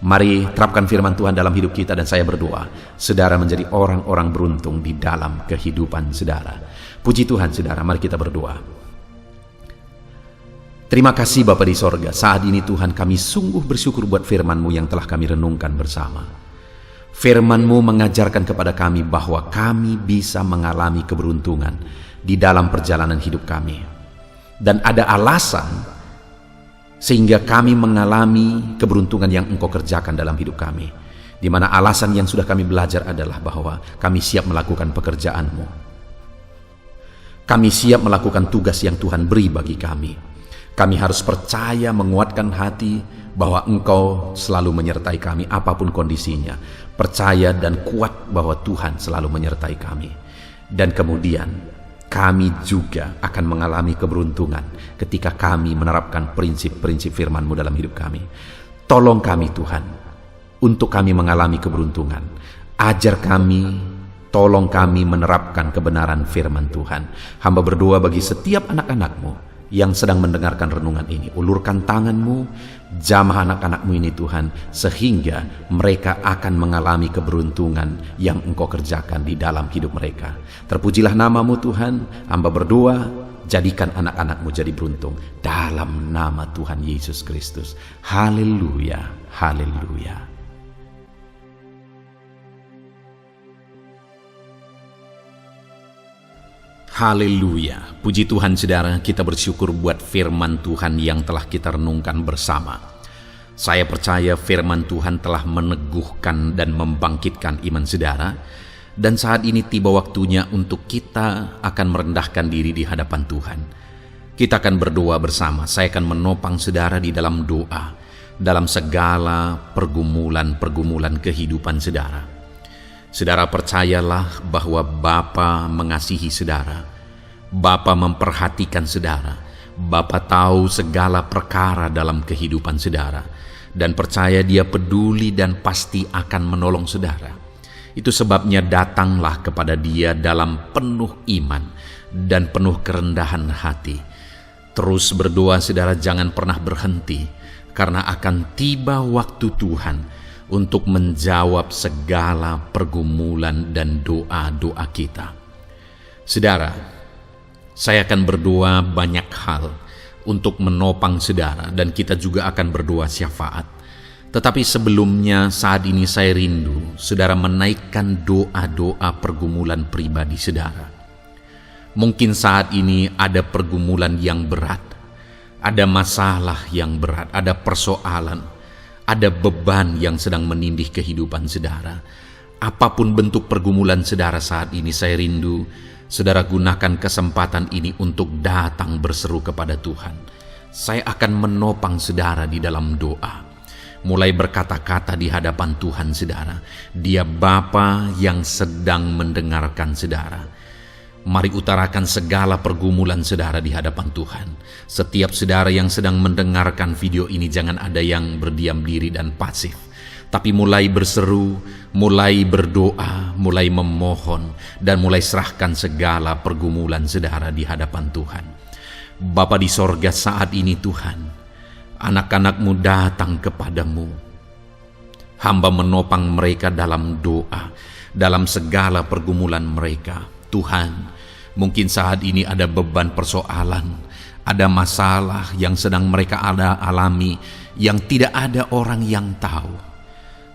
Mari terapkan firman Tuhan dalam hidup kita, dan saya berdoa saudara menjadi orang-orang beruntung di dalam kehidupan saudara. Puji Tuhan, saudara, mari kita berdoa. Terima kasih Bapa di sorga, saat ini Tuhan kami sungguh bersyukur buat firman-Mu yang telah kami renungkan bersama. Firman-Mu mengajarkan kepada kami bahwa kami bisa mengalami keberuntungan di dalam perjalanan hidup kami. Dan ada alasan sehingga kami mengalami keberuntungan yang Engkau kerjakan dalam hidup kami. Di mana alasan yang sudah kami belajar adalah bahwa kami siap melakukan pekerjaan-Mu. Kami siap melakukan tugas yang Tuhan beri bagi kami. Kami harus percaya, menguatkan hati bahwa Engkau selalu menyertai kami apapun kondisinya. Percaya dan kuat bahwa Tuhan selalu menyertai kami. Dan kemudian kami juga akan mengalami keberuntungan ketika kami menerapkan prinsip-prinsip firman-Mu dalam hidup kami. Tolong kami Tuhan, untuk kami mengalami keberuntungan. Ajar kami, tolong kami menerapkan kebenaran firman Tuhan. Hamba berdoa bagi setiap anak-anak-Mu yang sedang mendengarkan renungan ini. Ulurkan tangan-Mu, jamah anak-anak-Mu ini Tuhan, sehingga mereka akan mengalami keberuntungan yang Engkau kerjakan di dalam hidup mereka. Terpujilah nama-Mu Tuhan. Hamba berdoa, jadikan anak-anak-Mu jadi beruntung dalam nama Tuhan Yesus Kristus. Haleluya, haleluya. Haleluya, puji Tuhan saudara, kita bersyukur buat firman Tuhan yang telah kita renungkan bersama. Saya percaya firman Tuhan telah meneguhkan dan membangkitkan iman saudara. Dan saat ini tiba waktunya untuk kita akan merendahkan diri di hadapan Tuhan. Kita akan berdoa bersama. Saya akan menopang saudara di dalam doa. dalam segala pergumulan-pergumulan kehidupan saudara. Saudara percayalah bahwa Bapa mengasihi saudara. Bapa memperhatikan saudara. Bapa tahu segala perkara dalam kehidupan saudara. Dan percaya Dia peduli dan pasti akan menolong saudara. Itu sebabnya datanglah kepada Dia dalam penuh iman dan penuh kerendahan hati. Terus berdoa saudara, jangan pernah berhenti, karena akan tiba waktu Tuhan untuk menjawab segala pergumulan dan doa-doa kita. Saudara, saya akan berdoa banyak hal untuk menopang saudara, dan kita juga akan berdoa syafaat. Tetapi sebelumnya, saat ini saya rindu saudara menaikkan doa-doa pergumulan pribadi saudara. Mungkin saat ini ada pergumulan yang berat, ada masalah yang berat, ada persoalan, ada beban yang sedang menindih kehidupan saudara. Apapun bentuk pergumulan saudara saat ini, saya rindu saudara gunakan kesempatan ini untuk datang berseru kepada Tuhan. Saya akan menopang saudara di dalam doa. Mulai berkata-kata di hadapan Tuhan saudara. Dia Bapa yang sedang mendengarkan saudara. Mari utarakan segala pergumulan saudara di hadapan Tuhan. Setiap saudara yang sedang mendengarkan video ini, jangan ada yang berdiam diri dan pasif, tapi mulai berseru, mulai berdoa, mulai memohon, dan mulai serahkan segala pergumulan saudara di hadapan Tuhan. Bapa di sorga, saat ini Tuhan, anak-anak-Mu datang kepadamu. Hamba menopang mereka dalam doa, dalam segala pergumulan mereka. Tuhan, mungkin saat ini ada beban persoalan, ada masalah yang sedang mereka alami, yang tidak ada orang yang tahu.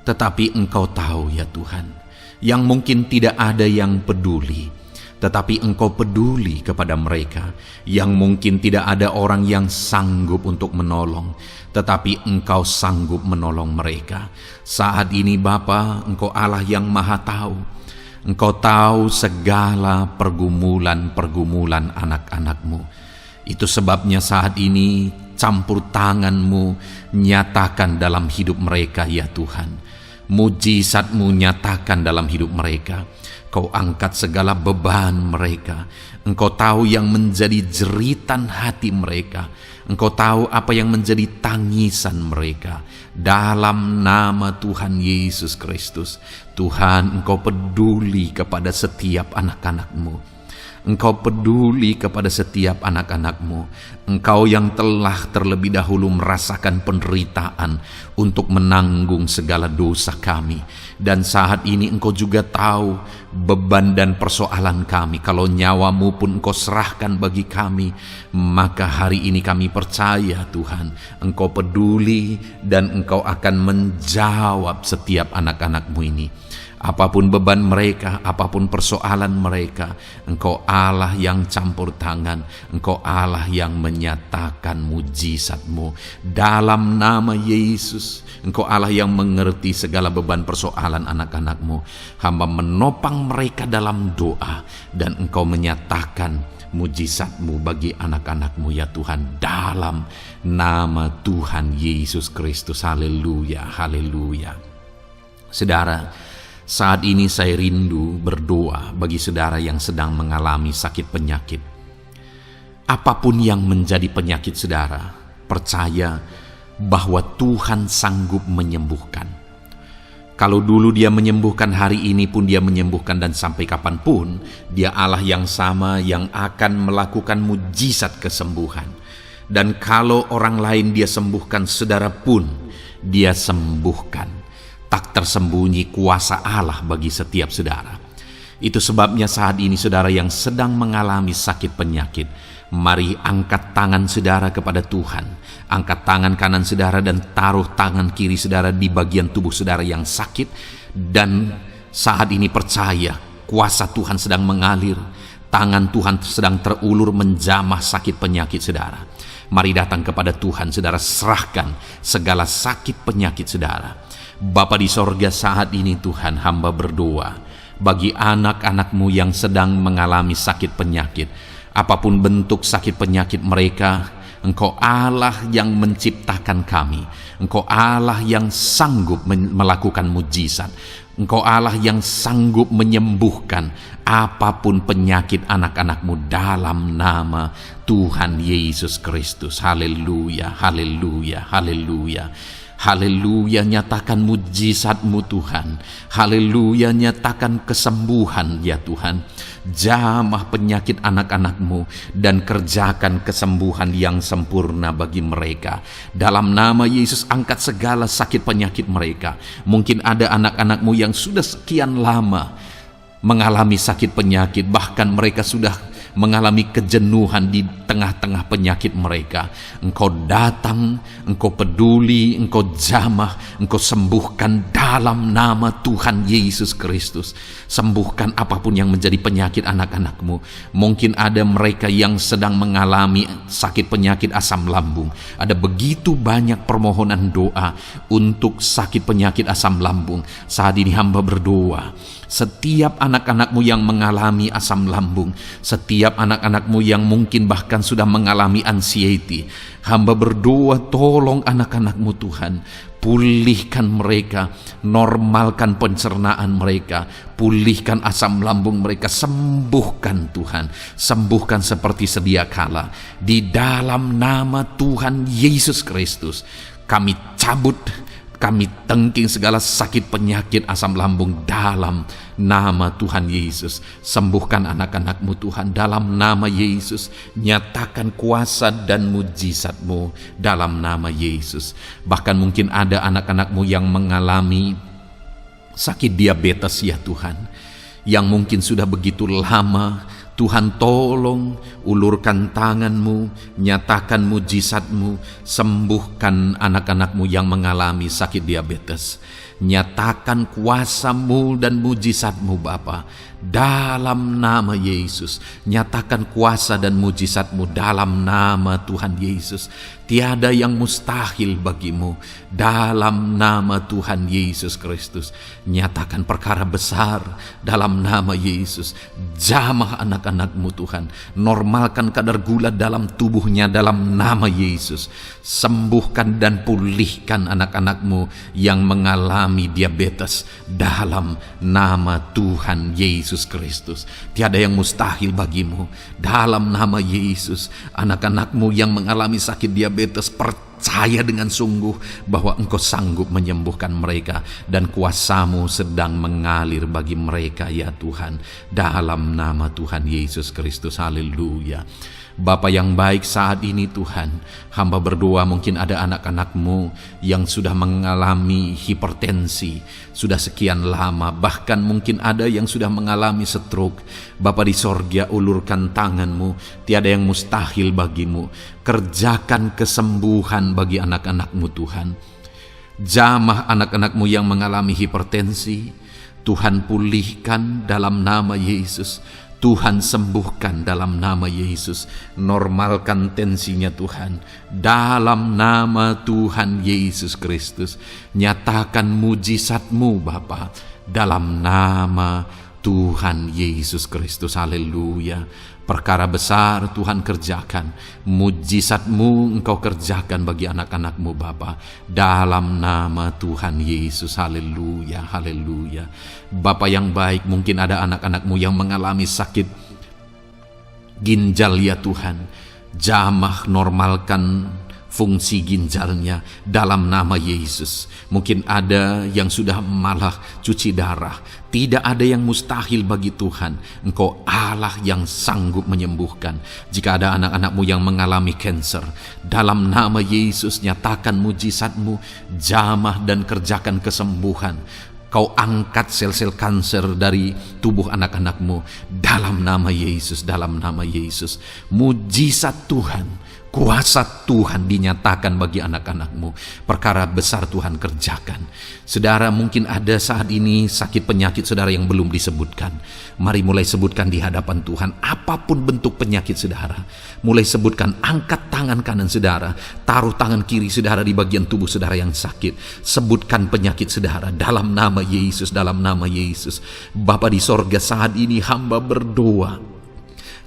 Tetapi Engkau tahu ya Tuhan, yang mungkin tidak ada yang peduli. Tetapi Engkau peduli kepada mereka, yang mungkin tidak ada orang yang sanggup untuk menolong, tetapi Engkau sanggup menolong mereka. Saat ini Bapa, Engkau Allah yang Maha Tahu. Engkau tahu segala pergumulan-pergumulan anak-anak-Mu. Itu sebabnya saat ini campur tangan-Mu nyatakan dalam hidup mereka ya Tuhan. Mujizat-Mu nyatakan dalam hidup mereka. Kau angkat segala beban mereka. Engkau tahu yang menjadi jeritan hati mereka. Engkau tahu apa yang menjadi tangisan mereka. Dalam nama Tuhan Yesus Kristus, Tuhan, Engkau peduli kepada setiap anak-anak-Mu. Engkau peduli kepada setiap anak-anak-Mu. Engkau yang telah terlebih dahulu merasakan penderitaan untuk menanggung segala dosa kami. Dan saat ini Engkau juga tahu beban dan persoalan kami. Kalau nyawa-Mu pun Engkau serahkan bagi kami, maka hari ini kami percaya Tuhan, Engkau peduli dan Engkau akan menjawab setiap anak-anak-Mu ini. Apapun beban mereka, apapun persoalan mereka, Engkau Allah yang campur tangan, Engkau Allah yang menyatakan mujizat-Mu. Dalam nama Yesus, Engkau Allah yang mengerti segala beban persoalan anak-anak-Mu. Hamba menopang mereka dalam doa, dan Engkau menyatakan mujizat-Mu bagi anak-anak-Mu ya Tuhan. Dalam nama Tuhan Yesus Kristus. Haleluya, haleluya. Saudara, saat ini saya rindu berdoa bagi saudara yang sedang mengalami sakit penyakit. Apapun yang menjadi penyakit saudara, percaya bahwa Tuhan sanggup menyembuhkan. Kalau dulu Dia menyembuhkan, hari ini pun Dia menyembuhkan, dan sampai kapanpun Dia Allah yang sama yang akan melakukan mujizat kesembuhan. Dan kalau orang lain Dia sembuhkan, saudara pun Dia sembuhkan. Tak tersembunyi kuasa Allah bagi setiap saudara. Itu sebabnya saat ini saudara yang sedang mengalami sakit penyakit, mari angkat tangan saudara kepada Tuhan. Angkat tangan kanan saudara dan taruh tangan kiri saudara di bagian tubuh saudara yang sakit. Dan saat ini percaya kuasa Tuhan sedang mengalir. Tangan Tuhan sedang terulur menjamah sakit penyakit saudara. Mari datang kepada Tuhan saudara, serahkan segala sakit penyakit saudara. Bapa di sorga, saat ini Tuhan, hamba berdoa bagi anak-anak-Mu yang sedang mengalami sakit penyakit. Apapun bentuk sakit penyakit mereka, Engkau Allah yang menciptakan kami. Engkau Allah yang sanggup melakukan mujizat. Engkau Allah yang sanggup menyembuhkan apapun penyakit anak-anak-Mu dalam nama Tuhan Yesus Kristus. Haleluya, haleluya, haleluya. Haleluya, nyatakan mujizat-Mu Tuhan. Haleluya, nyatakan kesembuhan ya Tuhan. Jamah penyakit anak-anak-Mu dan kerjakan kesembuhan yang sempurna bagi mereka. Dalam nama Yesus, angkat segala sakit penyakit mereka. Mungkin ada anak-anak-Mu yang sudah sekian lama mengalami sakit penyakit, bahkan mereka sudah mengalami kejenuhan di tengah-tengah penyakit mereka. Engkau datang, Engkau peduli, Engkau jamah, Engkau sembuhkan dalam nama Tuhan Yesus Kristus. Sembuhkan apapun yang menjadi penyakit anak-anak-Mu. Mungkin ada mereka yang sedang mengalami sakit penyakit asam lambung. Ada begitu banyak permohonan doa untuk sakit penyakit asam lambung. Saat ini hamba berdoa, setiap anak-anak-Mu yang mengalami asam lambung, setiap anak-anak-Mu yang mungkin bahkan sudah mengalami anxiety, hamba berdoa, tolong anak-anak-Mu Tuhan, pulihkan mereka, normalkan pencernaan mereka, pulihkan asam lambung mereka, sembuhkan Tuhan, sembuhkan seperti sedia kala. Di dalam nama Tuhan Yesus Kristus, kami cabut, kami tengking segala sakit penyakit asam lambung dalam nama Tuhan Yesus. Sembuhkan anak-anak-Mu Tuhan dalam nama Yesus. Nyatakan kuasa dan mujizat-Mu dalam nama Yesus. Bahkan mungkin ada anak-anak-Mu yang mengalami sakit diabetes ya Tuhan, yang mungkin sudah begitu lama. Tuhan tolong, ulurkan tangan-Mu, nyatakan mujizat-Mu, sembuhkan anak-anak-Mu yang mengalami sakit diabetes. Nyatakan kuasa-Mu dan mujizat-Mu Bapa dalam nama Yesus. Nyatakan kuasa dan mujizat-Mu dalam nama Tuhan Yesus. Tiada yang mustahil bagi-Mu dalam nama Tuhan Yesus Kristus. Nyatakan perkara besar dalam nama Yesus. Jamah anak-anak-Mu Tuhan. Normalkan kadar gula dalam tubuhnya dalam nama Yesus. Sembuhkan dan pulihkan anak-anak-Mu yang mengalami diabetes dalam nama Tuhan Yesus Kristus. Tiada yang mustahil bagi-Mu dalam nama Yesus. Anak-anak-Mu yang mengalami sakit diabetes, percaya dengan sungguh bahwa Engkau sanggup menyembuhkan mereka dan kuasa-Mu sedang mengalir bagi mereka ya Tuhan, dalam nama Tuhan Yesus Kristus. Haleluya. Bapa yang baik, saat ini Tuhan, hamba berdoa mungkin ada anak-anak-Mu yang sudah mengalami hipertensi, sudah sekian lama, bahkan mungkin ada yang sudah mengalami stroke. Bapa di sorga, ulurkan tangan-Mu, tiada yang mustahil bagi-Mu. Kerjakan kesembuhan bagi anak-anak-Mu Tuhan. Jamah anak-anak-Mu yang mengalami hipertensi, Tuhan pulihkan dalam nama Yesus. Tuhan sembuhkan dalam nama Yesus. Normalkan tensinya Tuhan dalam nama Tuhan Yesus Kristus. Nyatakan mujizat-Mu Bapa dalam nama Tuhan Yesus Kristus. Haleluya. Perkara besar Tuhan kerjakan, mujizat-Mu Engkau kerjakan bagi anak-anak-Mu Bapa dalam nama Tuhan Yesus. Haleluya, haleluya. Bapa yang baik, mungkin ada anak-anak-Mu yang mengalami sakit ginjal ya Tuhan. Jamah, normalkan fungsi ginjalnya dalam nama Yesus. Mungkin ada yang sudah malah cuci darah. Tidak ada yang mustahil bagi Tuhan. Engkau Allah yang sanggup menyembuhkan. Jika ada anak-anak-Mu yang mengalami kanker, dalam nama Yesus nyatakan mujizat-Mu, jamah dan kerjakan kesembuhan. Kau angkat sel-sel kanker dari tubuh anak-anak-Mu dalam nama Yesus, dalam nama Yesus. Mujizat Tuhan, kuasa Tuhan dinyatakan bagi anak-anak-Mu. Perkara besar Tuhan kerjakan. Saudara, mungkin ada saat ini sakit penyakit saudara yang belum disebutkan. Mari mulai sebutkan di hadapan Tuhan. Apapun bentuk penyakit saudara, mulai sebutkan. Angkat tangan kanan saudara, taruh tangan kiri saudara di bagian tubuh saudara yang sakit. Sebutkan penyakit saudara dalam nama Yesus, dalam nama Yesus. Bapa di sorga, saat ini hamba berdoa,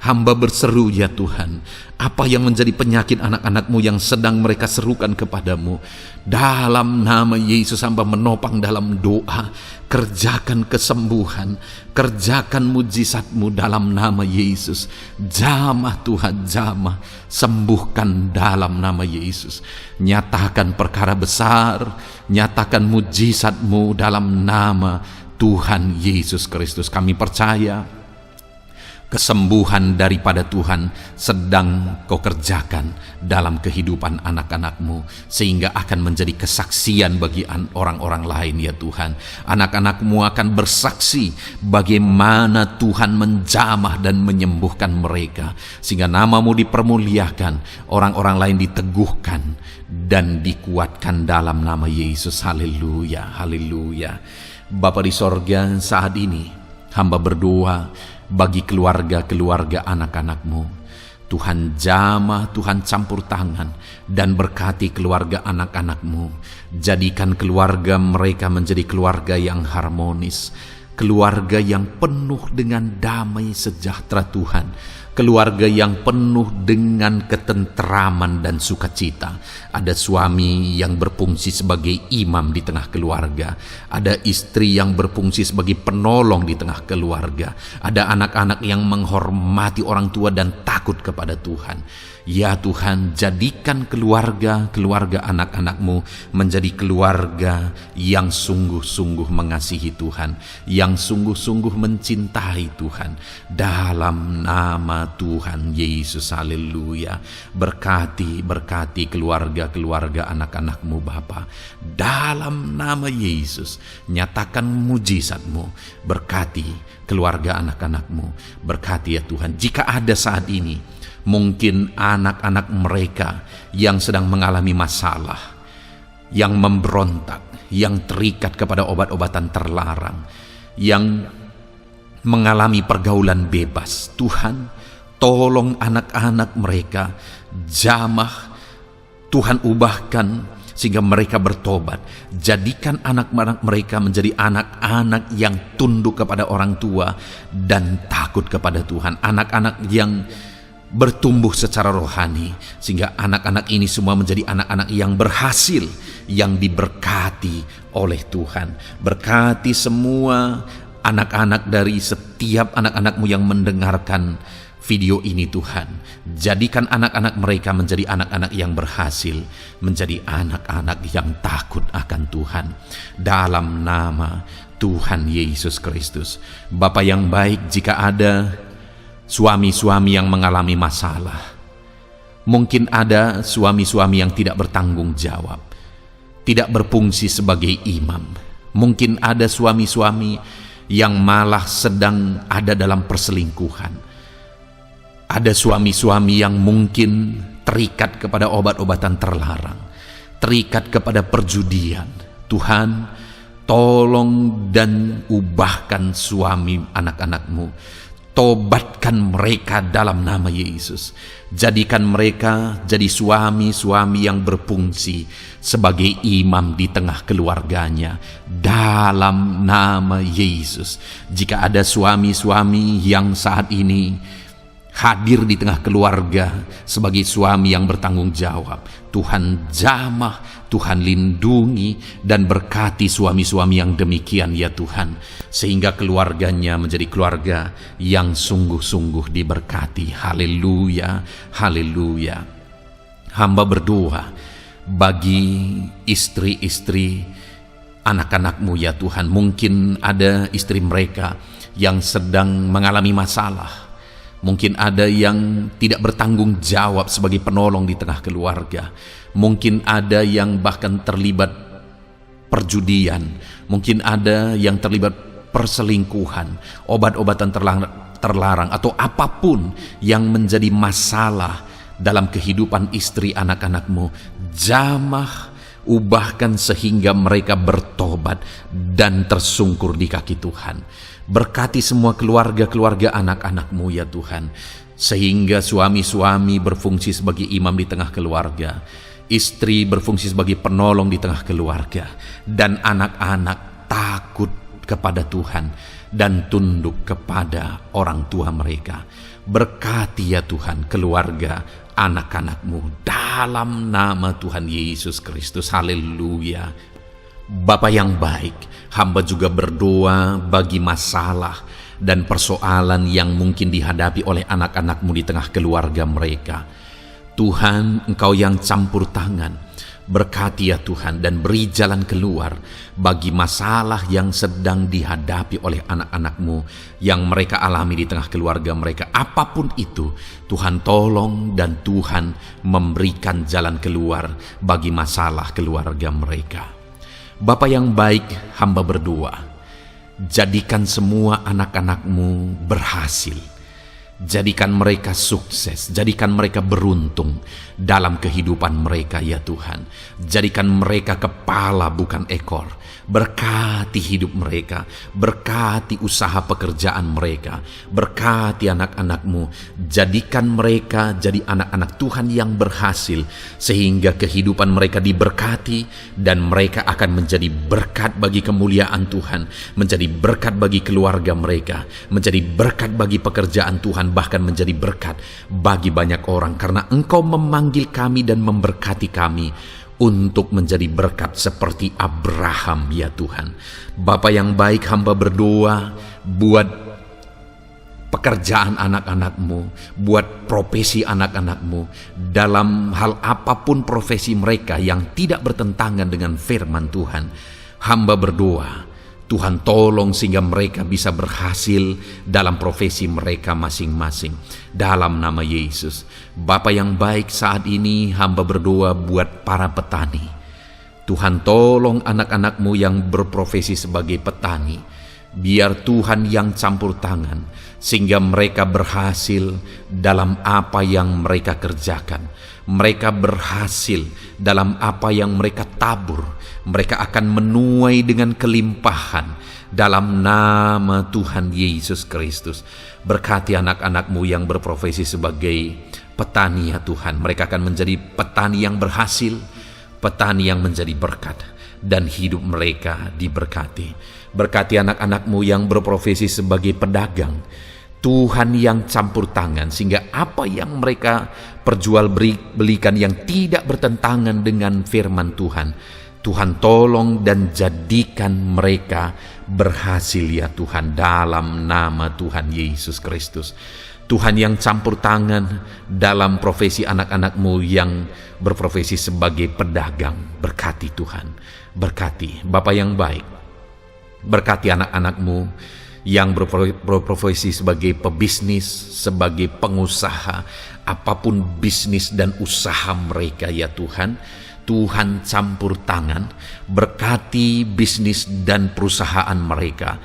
Hamba berseru ya Tuhan, apa yang menjadi penyakit anak-anak-Mu yang sedang mereka serukan kepadamu, dalam nama Yesus hamba menopang dalam doa, kerjakan kesembuhan, kerjakan mujizat-Mu dalam nama Yesus. Jamah Tuhan, jamah, sembuhkan dalam nama Yesus. Nyatakan perkara besar, nyatakan mujizat-Mu dalam nama Tuhan Yesus Kristus. Kami percaya kesembuhan daripada Tuhan sedang Kau kerjakan dalam kehidupan anak-anak-Mu, sehingga akan menjadi kesaksian bagi orang-orang lain ya Tuhan. Anak-anak-Mu akan bersaksi bagaimana Tuhan menjamah dan menyembuhkan mereka, sehingga nama-Mu dipermuliakan, orang-orang lain diteguhkan dan dikuatkan dalam nama Yesus. Haleluya, haleluya. Bapa di sorga, saat ini hamba berdoa bagi keluarga-keluarga anak-anak-Mu. Tuhan jamah, Tuhan campur tangan dan berkati keluarga anak-anak-Mu. Jadikan keluarga mereka menjadi keluarga yang harmonis, keluarga yang penuh dengan damai sejahtera Tuhan, keluarga yang penuh dengan ketentraman dan sukacita. Ada suami yang berfungsi sebagai imam di tengah keluarga, ada istri yang berfungsi sebagai penolong di tengah keluarga, ada anak-anak yang menghormati orang tua dan takut kepada Tuhan. Ya Tuhan, jadikan keluarga anak-anak-Mu menjadi keluarga yang sungguh-sungguh mengasihi Tuhan, yang sungguh-sungguh mencintai Tuhan, dalam nama Tuhan Yesus. Haleluya. Berkati keluarga anak-anak-Mu Bapa, dalam nama Yesus. Nyatakan mujizat-Mu, berkati keluarga anak-anak-Mu, berkati ya Tuhan. Jika ada saat ini mungkin anak-anak mereka yang sedang mengalami masalah, yang memberontak, yang terikat kepada obat-obatan terlarang, yang mengalami pergaulan bebas, Tuhan, tolong anak-anak mereka, jamah, Tuhan ubahkan sehingga mereka bertobat. Jadikan anak-anak mereka menjadi anak-anak yang tunduk kepada orang tua dan takut kepada Tuhan, anak-anak yang bertumbuh secara rohani, sehingga anak-anak ini semua menjadi anak-anak yang berhasil, yang diberkati oleh Tuhan. Berkati semua anak-anak dari setiap anak-anak-Mu yang mendengarkan video ini Tuhan. Jadikan anak-anak mereka menjadi anak-anak yang berhasil, menjadi anak-anak yang takut akan Tuhan, dalam nama Tuhan Yesus Kristus. Bapa yang baik, jika ada suami-suami yang mengalami masalah, mungkin ada suami-suami yang tidak bertanggung jawab, tidak berfungsi sebagai imam, mungkin ada suami-suami yang malah sedang ada dalam perselingkuhan, ada suami-suami yang mungkin terikat kepada obat-obatan terlarang, terikat kepada perjudian. Tuhan, tolong dan ubahkan suami anak-anak-Mu, tobatkan mereka dalam nama Yesus. Jadikan mereka jadi suami-suami yang berfungsi sebagai imam di tengah keluarganya, dalam nama Yesus. Jika ada suami-suami yang saat ini hadir di tengah keluarga sebagai suami yang bertanggung jawab, Tuhan jamah, Tuhan lindungi dan berkati suami-suami yang demikian ya Tuhan, sehingga keluarganya menjadi keluarga yang sungguh-sungguh diberkati. Haleluya, haleluya. Hamba berdoa bagi istri-istri anak-anak-Mu ya Tuhan. Mungkin ada istri mereka yang sedang mengalami masalah, mungkin ada yang tidak bertanggung jawab sebagai penolong di tengah keluarga, mungkin ada yang bahkan terlibat perjudian, mungkin ada yang terlibat perselingkuhan, obat-obatan terlarang, atau apapun yang menjadi masalah dalam kehidupan istri anak-anak-Mu. Jamah, ubahkan sehingga mereka bertobat dan tersungkur di kaki Tuhan. Berkati semua keluarga-keluarga anak-anak-Mu ya Tuhan, sehingga suami-suami berfungsi sebagai imam di tengah keluarga, istri berfungsi sebagai penolong di tengah keluarga, dan anak-anak takut kepada Tuhan dan tunduk kepada orang tua mereka. Berkati ya Tuhan keluarga anak-anak-Mu dalam nama Tuhan Yesus Kristus. Haleluya. Bapa yang baik, hamba juga berdoa bagi masalah dan persoalan yang mungkin dihadapi oleh anak-anak-Mu di tengah keluarga mereka. Tuhan, Engkau yang campur tangan, berkati ya Tuhan dan beri jalan keluar bagi masalah yang sedang dihadapi oleh anak-anak-Mu yang mereka alami di tengah keluarga mereka. Apapun itu, Tuhan tolong dan Tuhan memberikan jalan keluar bagi masalah keluarga mereka. Bapa yang baik, hamba berdoa, jadikan semua anak-anak-Mu berhasil. Jadikan mereka sukses, jadikan mereka beruntung dalam kehidupan mereka ya Tuhan. Jadikan mereka kepala bukan ekor. Berkati hidup mereka, berkati usaha pekerjaan mereka, berkati anak-anak-Mu. Jadikan mereka jadi anak-anak Tuhan yang berhasil, sehingga kehidupan mereka diberkati dan mereka akan menjadi berkat bagi kemuliaan Tuhan, menjadi berkat bagi keluarga mereka, menjadi berkat bagi pekerjaan Tuhan, bahkan menjadi berkat bagi banyak orang, karena Engkau memanggil kami dan memberkati kami untuk menjadi berkat seperti Abraham ya Tuhan. Bapa yang baik, hamba berdoa buat pekerjaan anak-anak-Mu, buat profesi anak-anak-Mu, dalam hal apapun profesi mereka yang tidak bertentangan dengan firman Tuhan. Hamba berdoa, Tuhan tolong sehingga mereka bisa berhasil dalam profesi mereka masing-masing. Dalam nama Yesus. Bapa yang baik, saat ini hamba berdoa buat para petani. Tuhan tolong anak-anak-Mu yang berprofesi sebagai petani. Biar Tuhan yang campur tangan sehingga mereka berhasil dalam apa yang mereka kerjakan. Mereka berhasil dalam apa yang mereka tabur. Mereka akan menuai dengan kelimpahan dalam nama Tuhan Yesus Kristus. Berkati anak-anak-Mu yang berprofesi sebagai petani ya Tuhan. Mereka akan menjadi petani yang berhasil, petani yang menjadi berkat, dan hidup mereka diberkati. Berkati anak-anak-Mu yang berprofesi sebagai pedagang. Tuhan yang campur tangan sehingga apa yang mereka perjualbelikan yang tidak bertentangan dengan firman Tuhan, Tuhan tolong dan jadikan mereka berhasil ya Tuhan, dalam nama Tuhan Yesus Kristus. Tuhan yang campur tangan dalam profesi anak-anak-Mu yang berprofesi sebagai pedagang. Berkati Tuhan, berkati Bapa yang baik. Berkati anak-anak-Mu yang berprofesi sebagai pebisnis, sebagai pengusaha, apapun bisnis dan usaha mereka ya Tuhan. Tuhan campur tangan, berkati bisnis dan perusahaan mereka.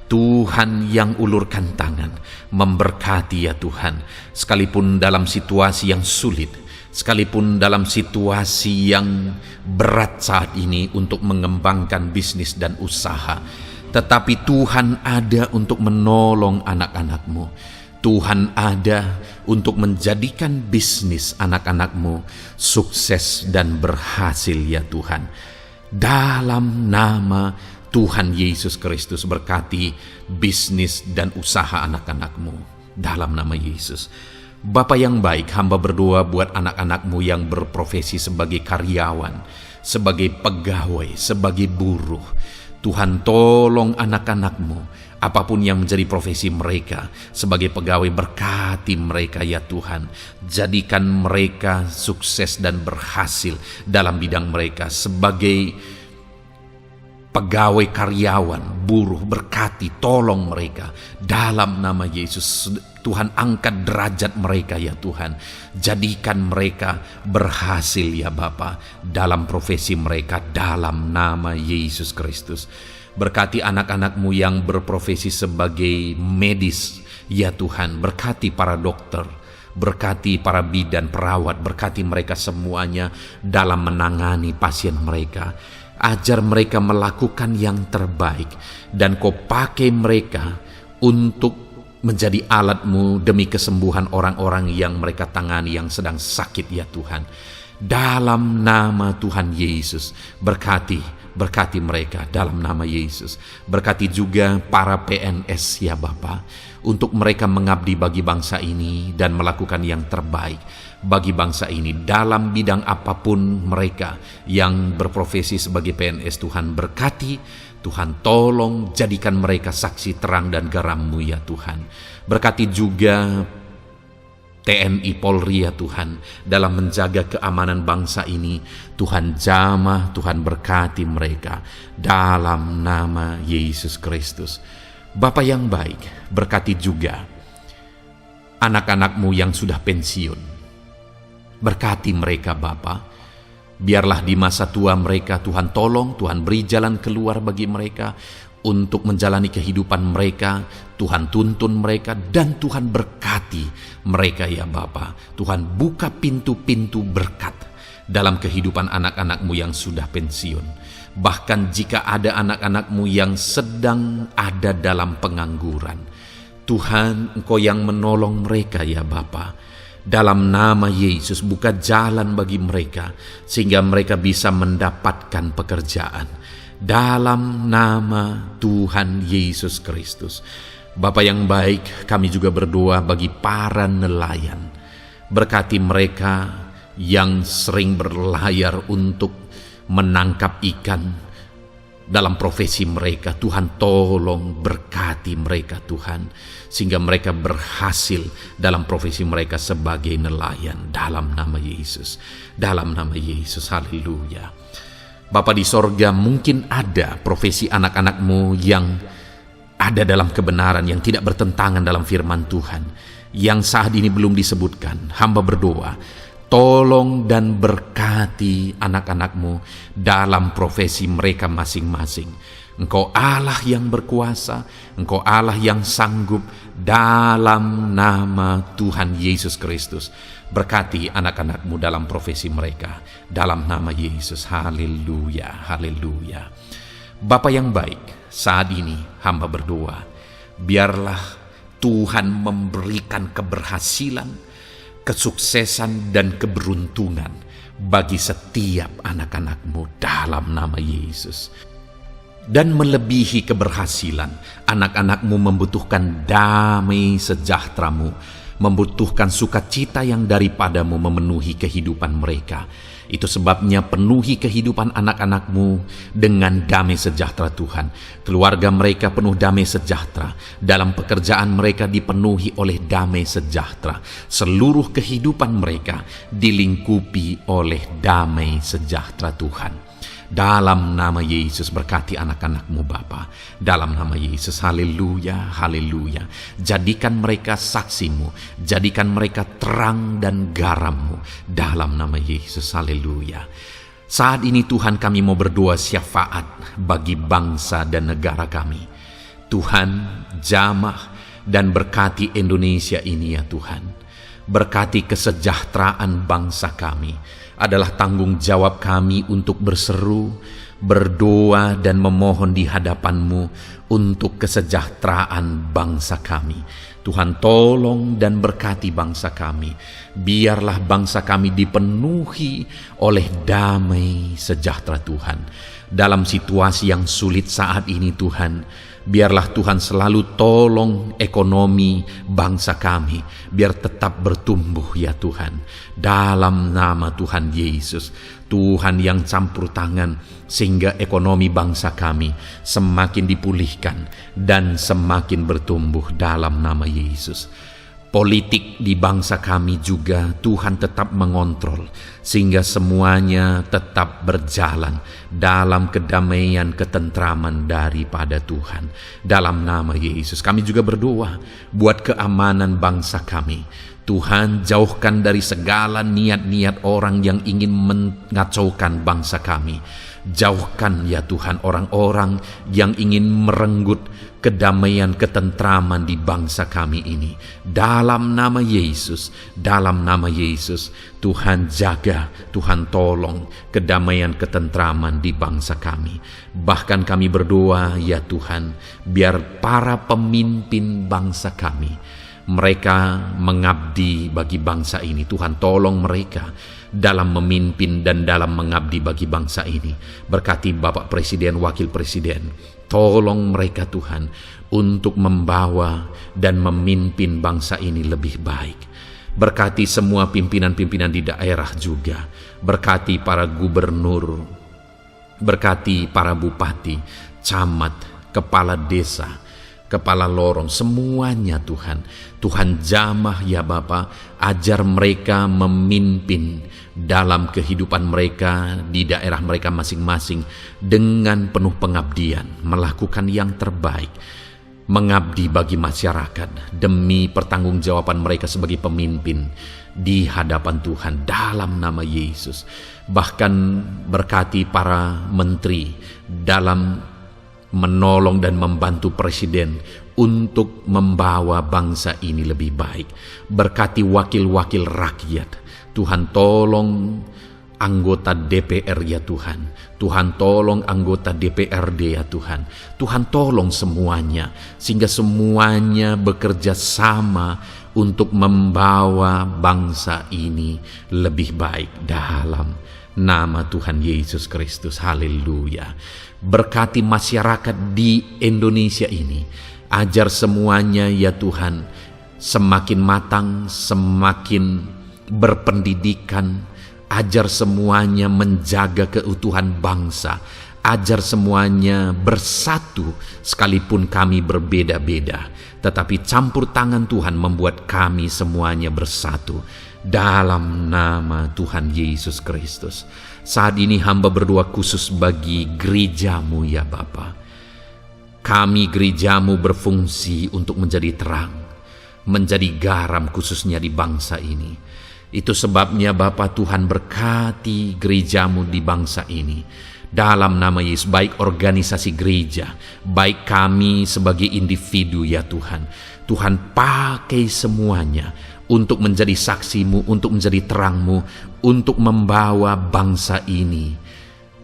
Tuhan yang ulurkan tangan, memberkati ya Tuhan. Sekalipun dalam situasi yang sulit, sekalipun dalam situasi yang berat saat ini untuk mengembangkan bisnis dan usaha, tetapi Tuhan ada untuk menolong anak-anak-Mu. Tuhan ada untuk menjadikan bisnis anak-anak-Mu sukses dan berhasil ya Tuhan. Dalam nama Tuhan Yesus Kristus, berkati bisnis dan usaha anak-anak-Mu. Dalam nama Yesus. Bapa yang baik, hamba berdoa buat anak-anak-Mu yang berprofesi sebagai karyawan, sebagai pegawai, sebagai buruh. Tuhan tolong anak-anak-Mu, apapun yang menjadi profesi mereka, sebagai pegawai berkati mereka ya Tuhan. Jadikan mereka sukses dan berhasil dalam bidang mereka. Sebagai pegawai karyawan, buruh, berkati, tolong mereka. Dalam nama Yesus, Tuhan angkat derajat mereka ya Tuhan. Jadikan mereka berhasil ya Bapa dalam profesi mereka, dalam nama Yesus Kristus. Berkati anak-anak-Mu yang berprofesi sebagai medis ya Tuhan. Berkati para dokter, berkati para bidan, perawat, berkati mereka semuanya dalam menangani pasien mereka. Ajar mereka melakukan yang terbaik, dan Kau pakai mereka untuk menjadi alat-Mu demi kesembuhan orang-orang yang mereka tangani yang sedang sakit ya Tuhan. Dalam nama Tuhan Yesus, berkati berkati mereka dalam nama Yesus. Berkati juga para PNS ya Bapa, untuk mereka mengabdi bagi bangsa ini dan melakukan yang terbaik bagi bangsa ini dalam bidang apapun mereka yang berprofesi sebagai PNS. Tuhan berkati, Tuhan tolong jadikan mereka saksi terang dan garam-Mu ya Tuhan. Berkati juga TNI Polri ya Tuhan, dalam menjaga keamanan bangsa ini. Tuhan jamah, Tuhan berkati mereka dalam nama Yesus Kristus. Bapa yang baik, berkati juga anak-anak-Mu yang sudah pensiun. Berkati mereka Bapa. Biarlah di masa tua mereka Tuhan tolong, Tuhan beri jalan keluar bagi mereka untuk menjalani kehidupan mereka. Tuhan tuntun mereka dan Tuhan berkati mereka ya Bapa. Tuhan buka pintu-pintu berkat dalam kehidupan anak-anak-Mu yang sudah pensiun. Bahkan jika ada anak-anak-Mu yang sedang ada dalam pengangguran, Tuhan Engkau yang menolong mereka ya Bapa. Dalam nama Yesus buka jalan bagi mereka sehingga mereka bisa mendapatkan pekerjaan. Dalam nama Tuhan Yesus Kristus. Bapa yang baik, kami juga berdoa bagi para nelayan. Berkati mereka yang sering berlayar untuk menangkap ikan dalam profesi mereka. Tuhan tolong berkati mereka Tuhan, sehingga mereka berhasil dalam profesi mereka sebagai nelayan. Dalam nama Yesus, dalam nama Yesus, haleluya. Bapa di sorga, mungkin ada profesi anak-anak-Mu yang ada dalam kebenaran, yang tidak bertentangan dalam firman Tuhan, yang saat ini belum disebutkan. Hamba berdoa, tolong dan berkati anak-anak-Mu dalam profesi mereka masing-masing. Engkau Allah yang berkuasa, Engkau Allah yang sanggup, dalam nama Tuhan Yesus Kristus. Berkati anak-anak-Mu dalam profesi mereka, dalam nama Yesus. Haleluya, haleluya. Bapa yang baik, saat ini hamba berdoa, biarlah Tuhan memberikan keberhasilan, kesuksesan dan keberuntungan bagi setiap anak-anak-Mu dalam nama Yesus. Dan melebihi keberhasilan, anak-anak-Mu membutuhkan damai sejahtera-Mu, membutuhkan sukacita yang daripada-Mu memenuhi kehidupan mereka. Itu sebabnya penuhi kehidupan anak-anak-Mu dengan damai sejahtera Tuhan. Keluarga mereka penuh damai sejahtera. Dalam pekerjaan mereka dipenuhi oleh damai sejahtera. Seluruh kehidupan mereka dilingkupi oleh damai sejahtera Tuhan. Dalam nama Yesus berkati anak-anak-Mu Bapa. Dalam nama Yesus, haleluya, haleluya. Jadikan mereka saksi-Mu, jadikan mereka terang dan garam-Mu. Dalam nama Yesus, haleluya. Saat ini Tuhan, kami mau berdoa syafaat bagi bangsa dan negara kami. Tuhan, jamah dan berkati Indonesia ini ya Tuhan. Berkati kesejahteraan bangsa kami. Adalah tanggung jawab kami untuk berseru, berdoa dan memohon di hadapan-Mu untuk kesejahteraan bangsa kami. Tuhan tolong dan berkati bangsa kami. Biarlah bangsa kami dipenuhi oleh damai sejahtera Tuhan. Dalam situasi yang sulit saat ini Tuhan, biarlah Tuhan selalu tolong ekonomi bangsa kami, biar tetap bertumbuh ya Tuhan. Dalam nama Tuhan Yesus, Tuhan yang campur tangan, sehingga ekonomi bangsa kami semakin dipulihkan dan semakin bertumbuh dalam nama Yesus. Politik di bangsa kami juga Tuhan tetap mengontrol, sehingga semuanya tetap berjalan dalam kedamaian, ketentraman daripada Tuhan. Dalam nama Yesus kami juga berdoa buat keamanan bangsa kami. Tuhan, jauhkan dari segala niat-niat orang yang ingin mengacaukan bangsa kami. Jauhkan ya Tuhan orang-orang yang ingin merenggut kedamaian, ketentraman di bangsa kami ini. Dalam nama Yesus, dalam nama Yesus, Tuhan jaga, Tuhan tolong kedamaian, ketentraman di bangsa kami. Bahkan kami berdoa ya Tuhan, biar para pemimpin bangsa kami, mereka mengabdi bagi bangsa ini. Tuhan tolong mereka dalam memimpin dan dalam mengabdi bagi bangsa ini. Berkati Bapak Presiden, Wakil Presiden, tolong mereka Tuhan untuk membawa dan memimpin bangsa ini lebih baik. Berkati semua pimpinan-pimpinan di daerah juga. Berkati para gubernur, berkati para bupati, camat, kepala desa, kepala lorong, semuanya Tuhan. Tuhan jamah ya Bapa, ajar mereka memimpin dalam kehidupan mereka di daerah mereka masing-masing dengan penuh pengabdian, melakukan yang terbaik, mengabdi bagi masyarakat demi pertanggungjawaban mereka sebagai pemimpin di hadapan Tuhan dalam nama Yesus. Bahkan berkati para menteri dalam menolong dan membantu presiden untuk membawa bangsa ini lebih baik. Berkati wakil-wakil rakyat. Tuhan tolong anggota DPR ya Tuhan. Tuhan tolong anggota DPRD ya Tuhan. Tuhan tolong semuanya, sehingga semuanya bekerja sama untuk membawa bangsa ini lebih baik dalam nama Tuhan Yesus Kristus. Haleluya. Berkati masyarakat di Indonesia ini. Ajar semuanya ya Tuhan semakin matang, semakin berpendidikan. Ajar semuanya menjaga keutuhan bangsa. Ajar semuanya bersatu sekalipun kami berbeda-beda. Tetapi campur tangan Tuhan membuat kami semuanya bersatu. Dalam nama Tuhan Yesus Kristus. Saat ini hamba berdoa khusus bagi gerejamu ya Bapa. Kami gerejamu berfungsi untuk menjadi terang, menjadi garam khususnya di bangsa ini. Itu sebabnya Bapa Tuhan berkati gerejamu di bangsa ini. Dalam nama Yesus, baik organisasi gereja, baik kami sebagai individu ya Tuhan. Tuhan pakai semuanya untuk menjadi saksimu, untuk menjadi terangmu, untuk membawa bangsa ini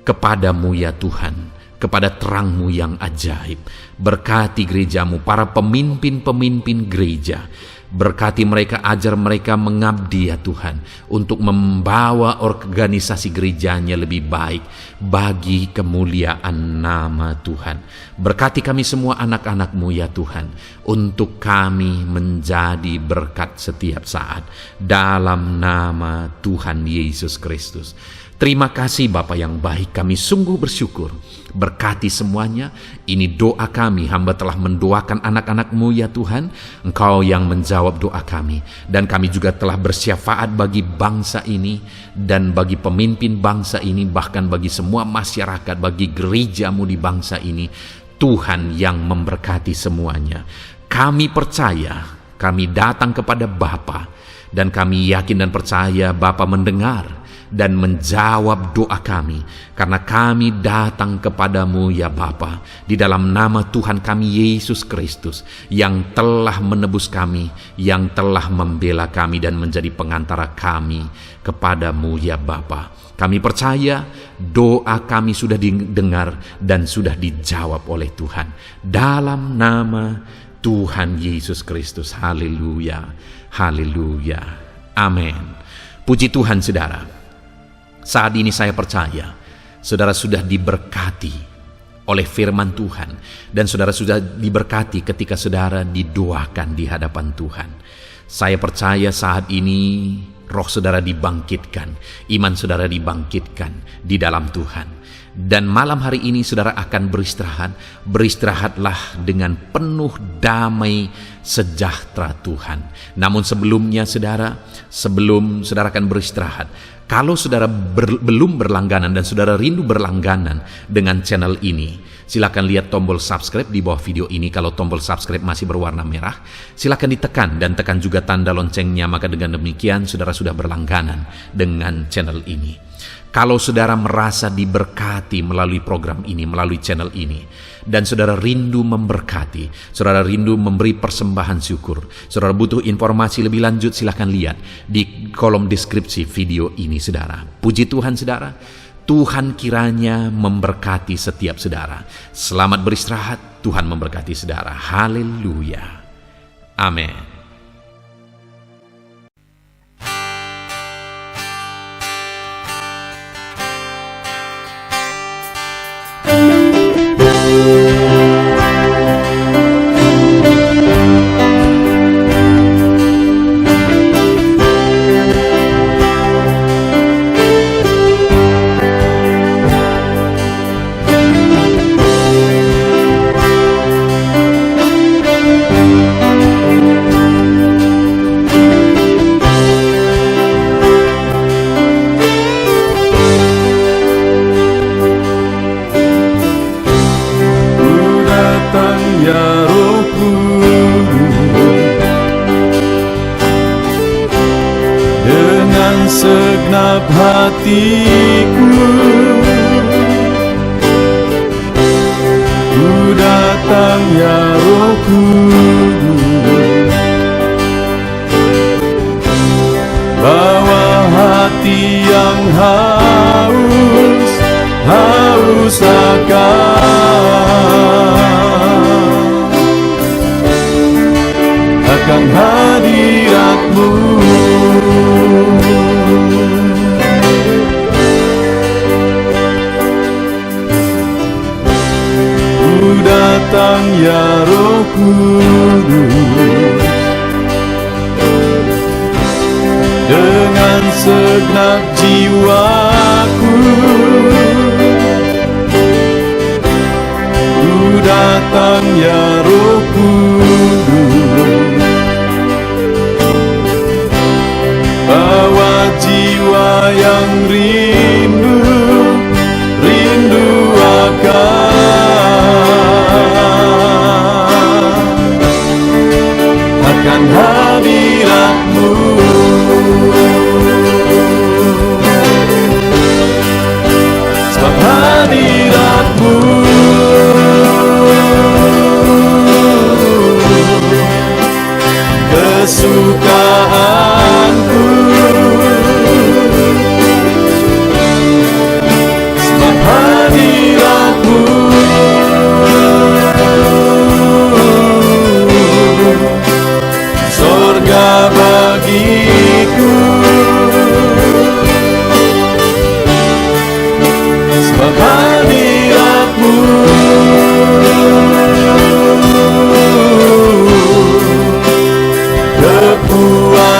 kepadamu ya Tuhan, kepada terangmu yang ajaib. Berkati gerejamu, para pemimpin-pemimpin gereja. Berkati mereka, ajar mereka mengabdi ya Tuhan, untuk membawa organisasi gerejanya lebih baik bagi kemuliaan nama Tuhan. Berkati kami semua anak-anak-Mu ya Tuhan, untuk kami menjadi berkat setiap saat dalam nama Tuhan Yesus Kristus. Terima kasih Bapa yang baik, kami sungguh bersyukur. Berkati semuanya, ini doa kami, hamba telah mendoakan anak-anak-Mu ya Tuhan, Engkau yang menjawab doa kami. Dan kami juga telah bersyafaat bagi bangsa ini, dan bagi pemimpin bangsa ini, bahkan bagi semua masyarakat, bagi gereja-Mu di bangsa ini. Tuhan yang memberkati semuanya. Kami percaya, kami datang kepada Bapa, dan kami yakin dan percaya Bapa mendengar dan menjawab doa kami, karena kami datang kepadamu ya Bapa, di dalam nama Tuhan kami Yesus Kristus, yang telah menebus kami, yang telah membela kami dan menjadi pengantara kami kepadamu ya Bapa. Kami percaya doa kami sudah didengar dan sudah dijawab oleh Tuhan, dalam nama Tuhan Yesus Kristus. Haleluya, haleluya, amin. Puji Tuhan saudara. Saat ini saya percaya saudara sudah diberkati oleh firman Tuhan, dan saudara sudah diberkati ketika saudara didoakan di hadapan Tuhan. Saya percaya saat ini roh saudara dibangkitkan, iman saudara dibangkitkan di dalam Tuhan. Dan malam hari ini saudara akan beristirahat. Beristirahatlah dengan penuh damai sejahtera Tuhan. Namun sebelumnya saudara, sebelum saudara akan beristirahat, kalau saudara belum berlangganan dan saudara rindu berlangganan dengan channel ini, silakan lihat tombol subscribe di bawah video ini. Kalau tombol subscribe masih berwarna merah, silakan ditekan dan tekan juga tanda loncengnya, maka dengan demikian saudara sudah berlangganan dengan channel ini. Kalau saudara merasa diberkati melalui program ini, melalui channel ini, dan saudara rindu memberkati, saudara rindu memberi persembahan syukur, saudara butuh informasi lebih lanjut, silakan lihat di kolom deskripsi video ini saudara. Puji Tuhan saudara, Tuhan kiranya memberkati setiap saudara. Selamat beristirahat, Tuhan memberkati saudara. Haleluya, amin. hatiku, ku datang ya Roh Kudus, bawa hati yang haus akan hadirat-Mu. Ku datang ya Roh Kudus, dengan segenap jiwaku, ku datang ya Roh Kudus, bawa jiwa yang rindu akan hadirat-Mu. Sebab hadirat-Mu kesukaanku, sebab hadirat-Mu sorga bagiku, sebab hadirat-Mu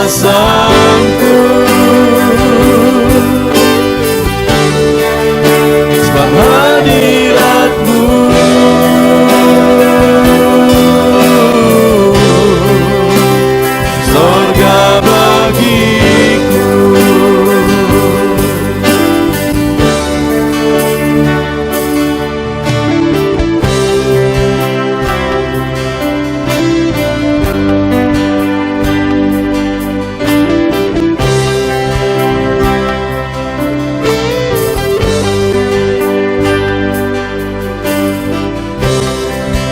kepuasanku, sebab hadirat-Mu sorga bagiku.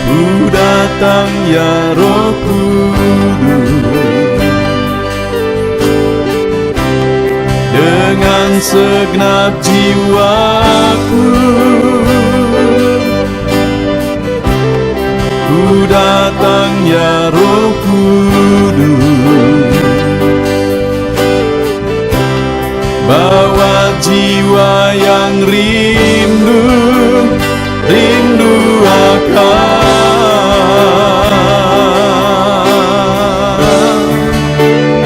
Ku datang ya Roh Kudus, dengan segenap jiwaku, ku datang ya Roh Kudus, bawa jiwa yang rindu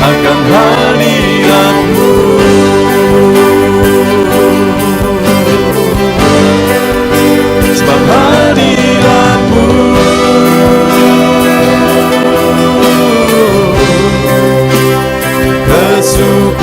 akan hadirat-Mu. Sebab hadirat-Mu kesukaanku,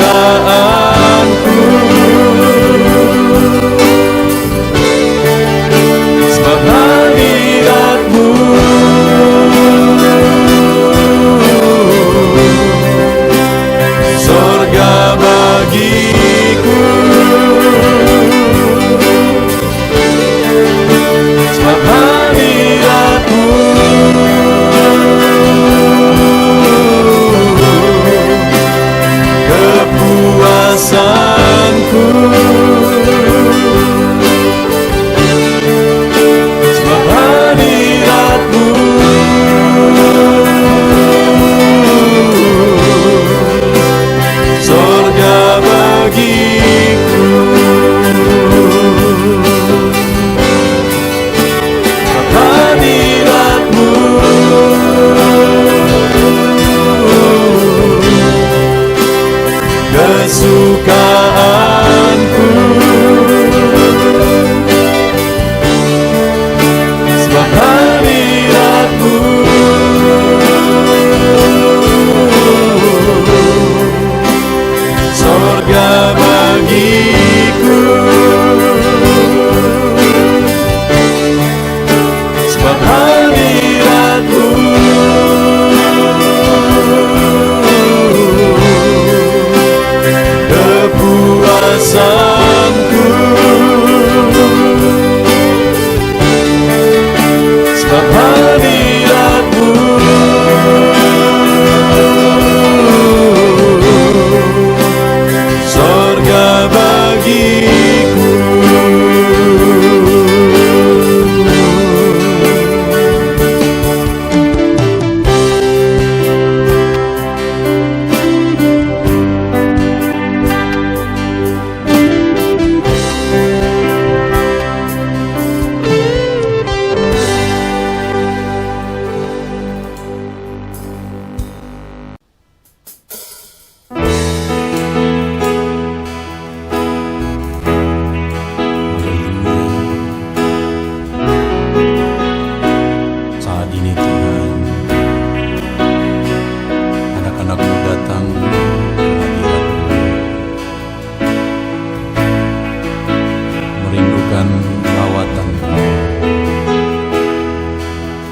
dengan lawatan.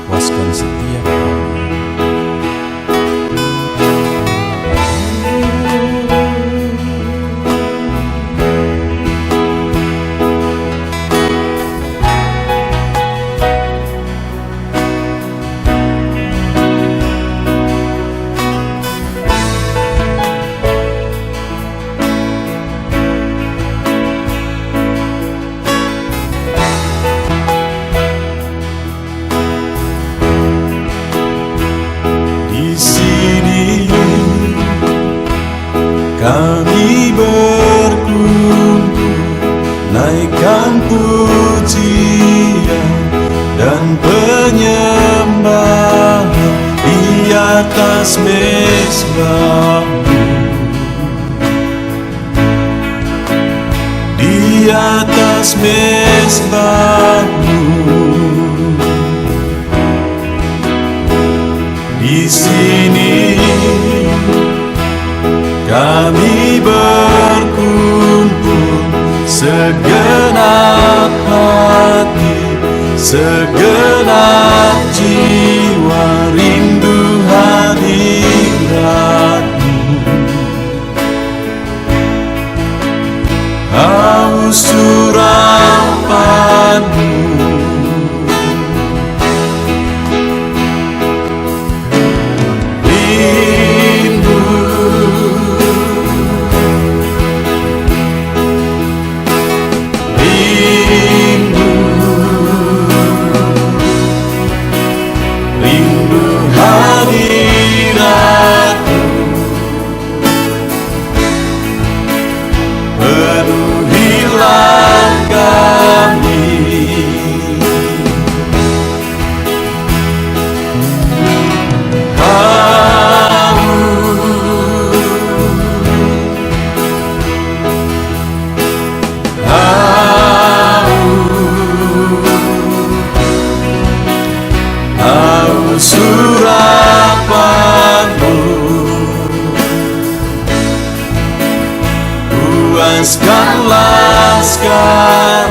Puaskan setiap kami. Kami berkumpul, naikkan pujian dan penyembahan di atas mezbah-Mu, di atas mezbah-Mu. Di sini kami berkumpul, segenap hati, segenap jiwa, rindu hadirat-Mu. Haus urapan-Mu, surapan-Mu, puaskanlah sekarang.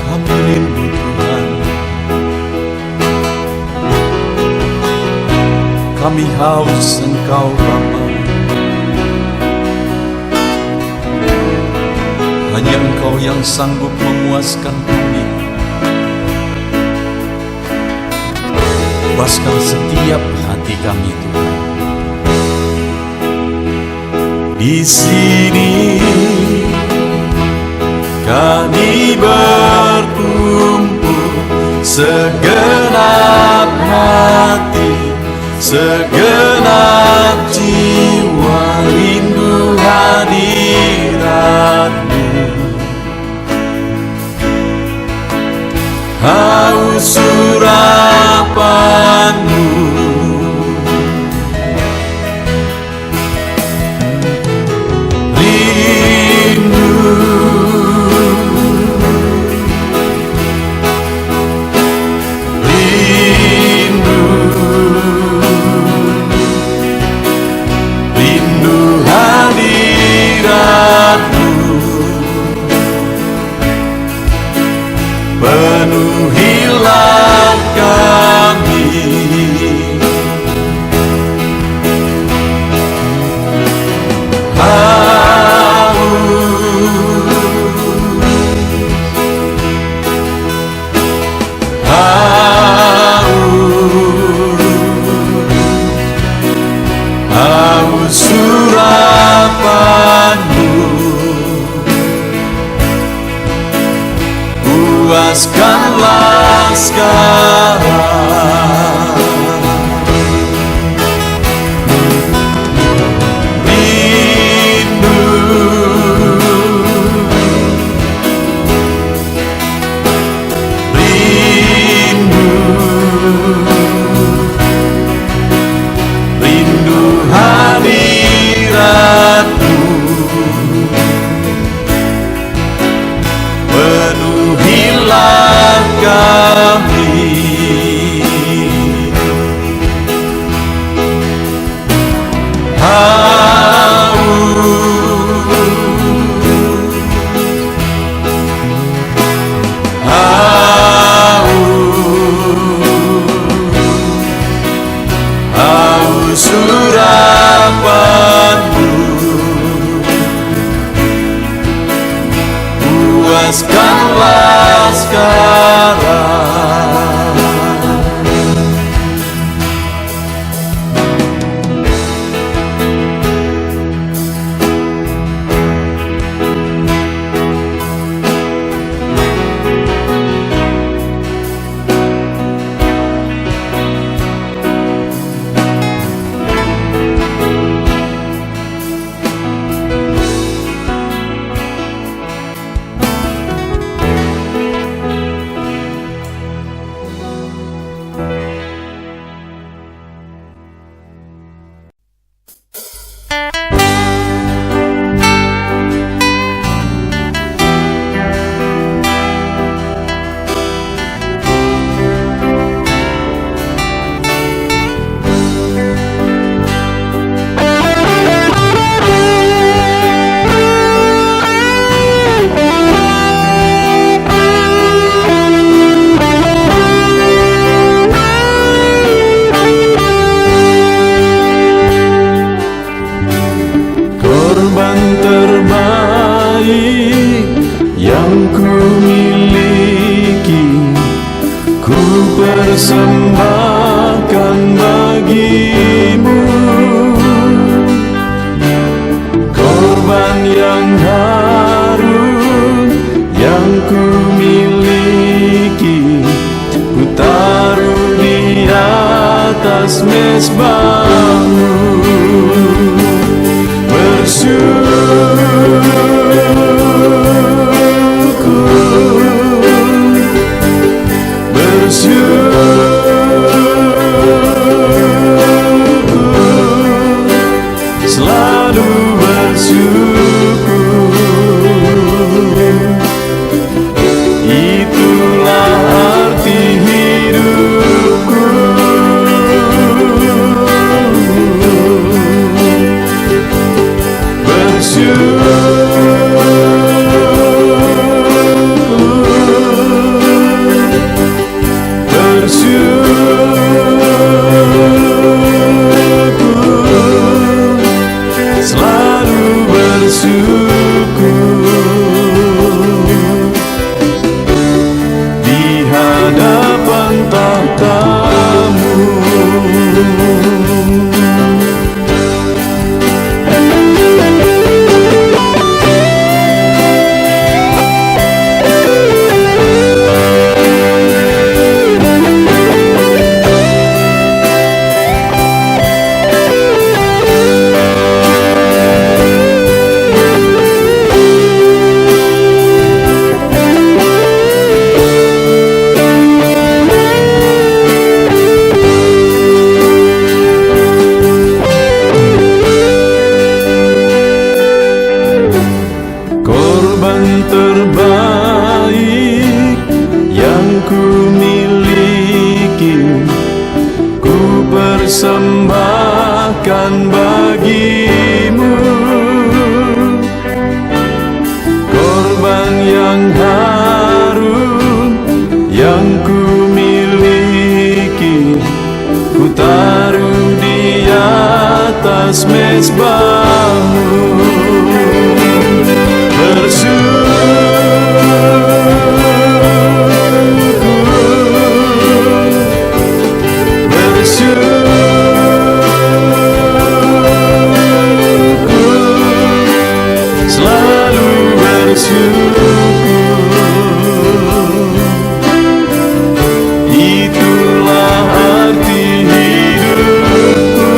Kami rindu Tuhan, kami haus Engkau Bapa. Hanya Engkau yang sanggup memuaskan kami. Puaskan setiap hati kami, Tuhan. Di sini kami berkumpul, segenap hati, segenap jiwa, rindu hadirat-Mu. Haus urapan-Mu, rindu, rindu, rindu hadirat-Mu. Penuhilah kami, haus surapan-Mu, puaskanlah sekarang. Rindu, rindu, rindu hadirat-Mu. Penuhilah kami. surapanmu, puaskanlah sekarang. Korban terbaik yang ku miliki, ku persembahkan bagimu. Korban yang harum yang ku miliki, ku taruh di atas mezbahmu. Selalu bersyukur, itulah arti hidupku. Selalu bersyukur di hadapan tahta-Mu. Korban terbaik yang ku miliki, ku persembahkan bagimu. Korban yang harum yang ku miliki, ku taruh di atas mezbahmu. Selalu bersyukur, itulah arti hidupku.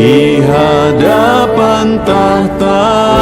di hadapan akan tahta.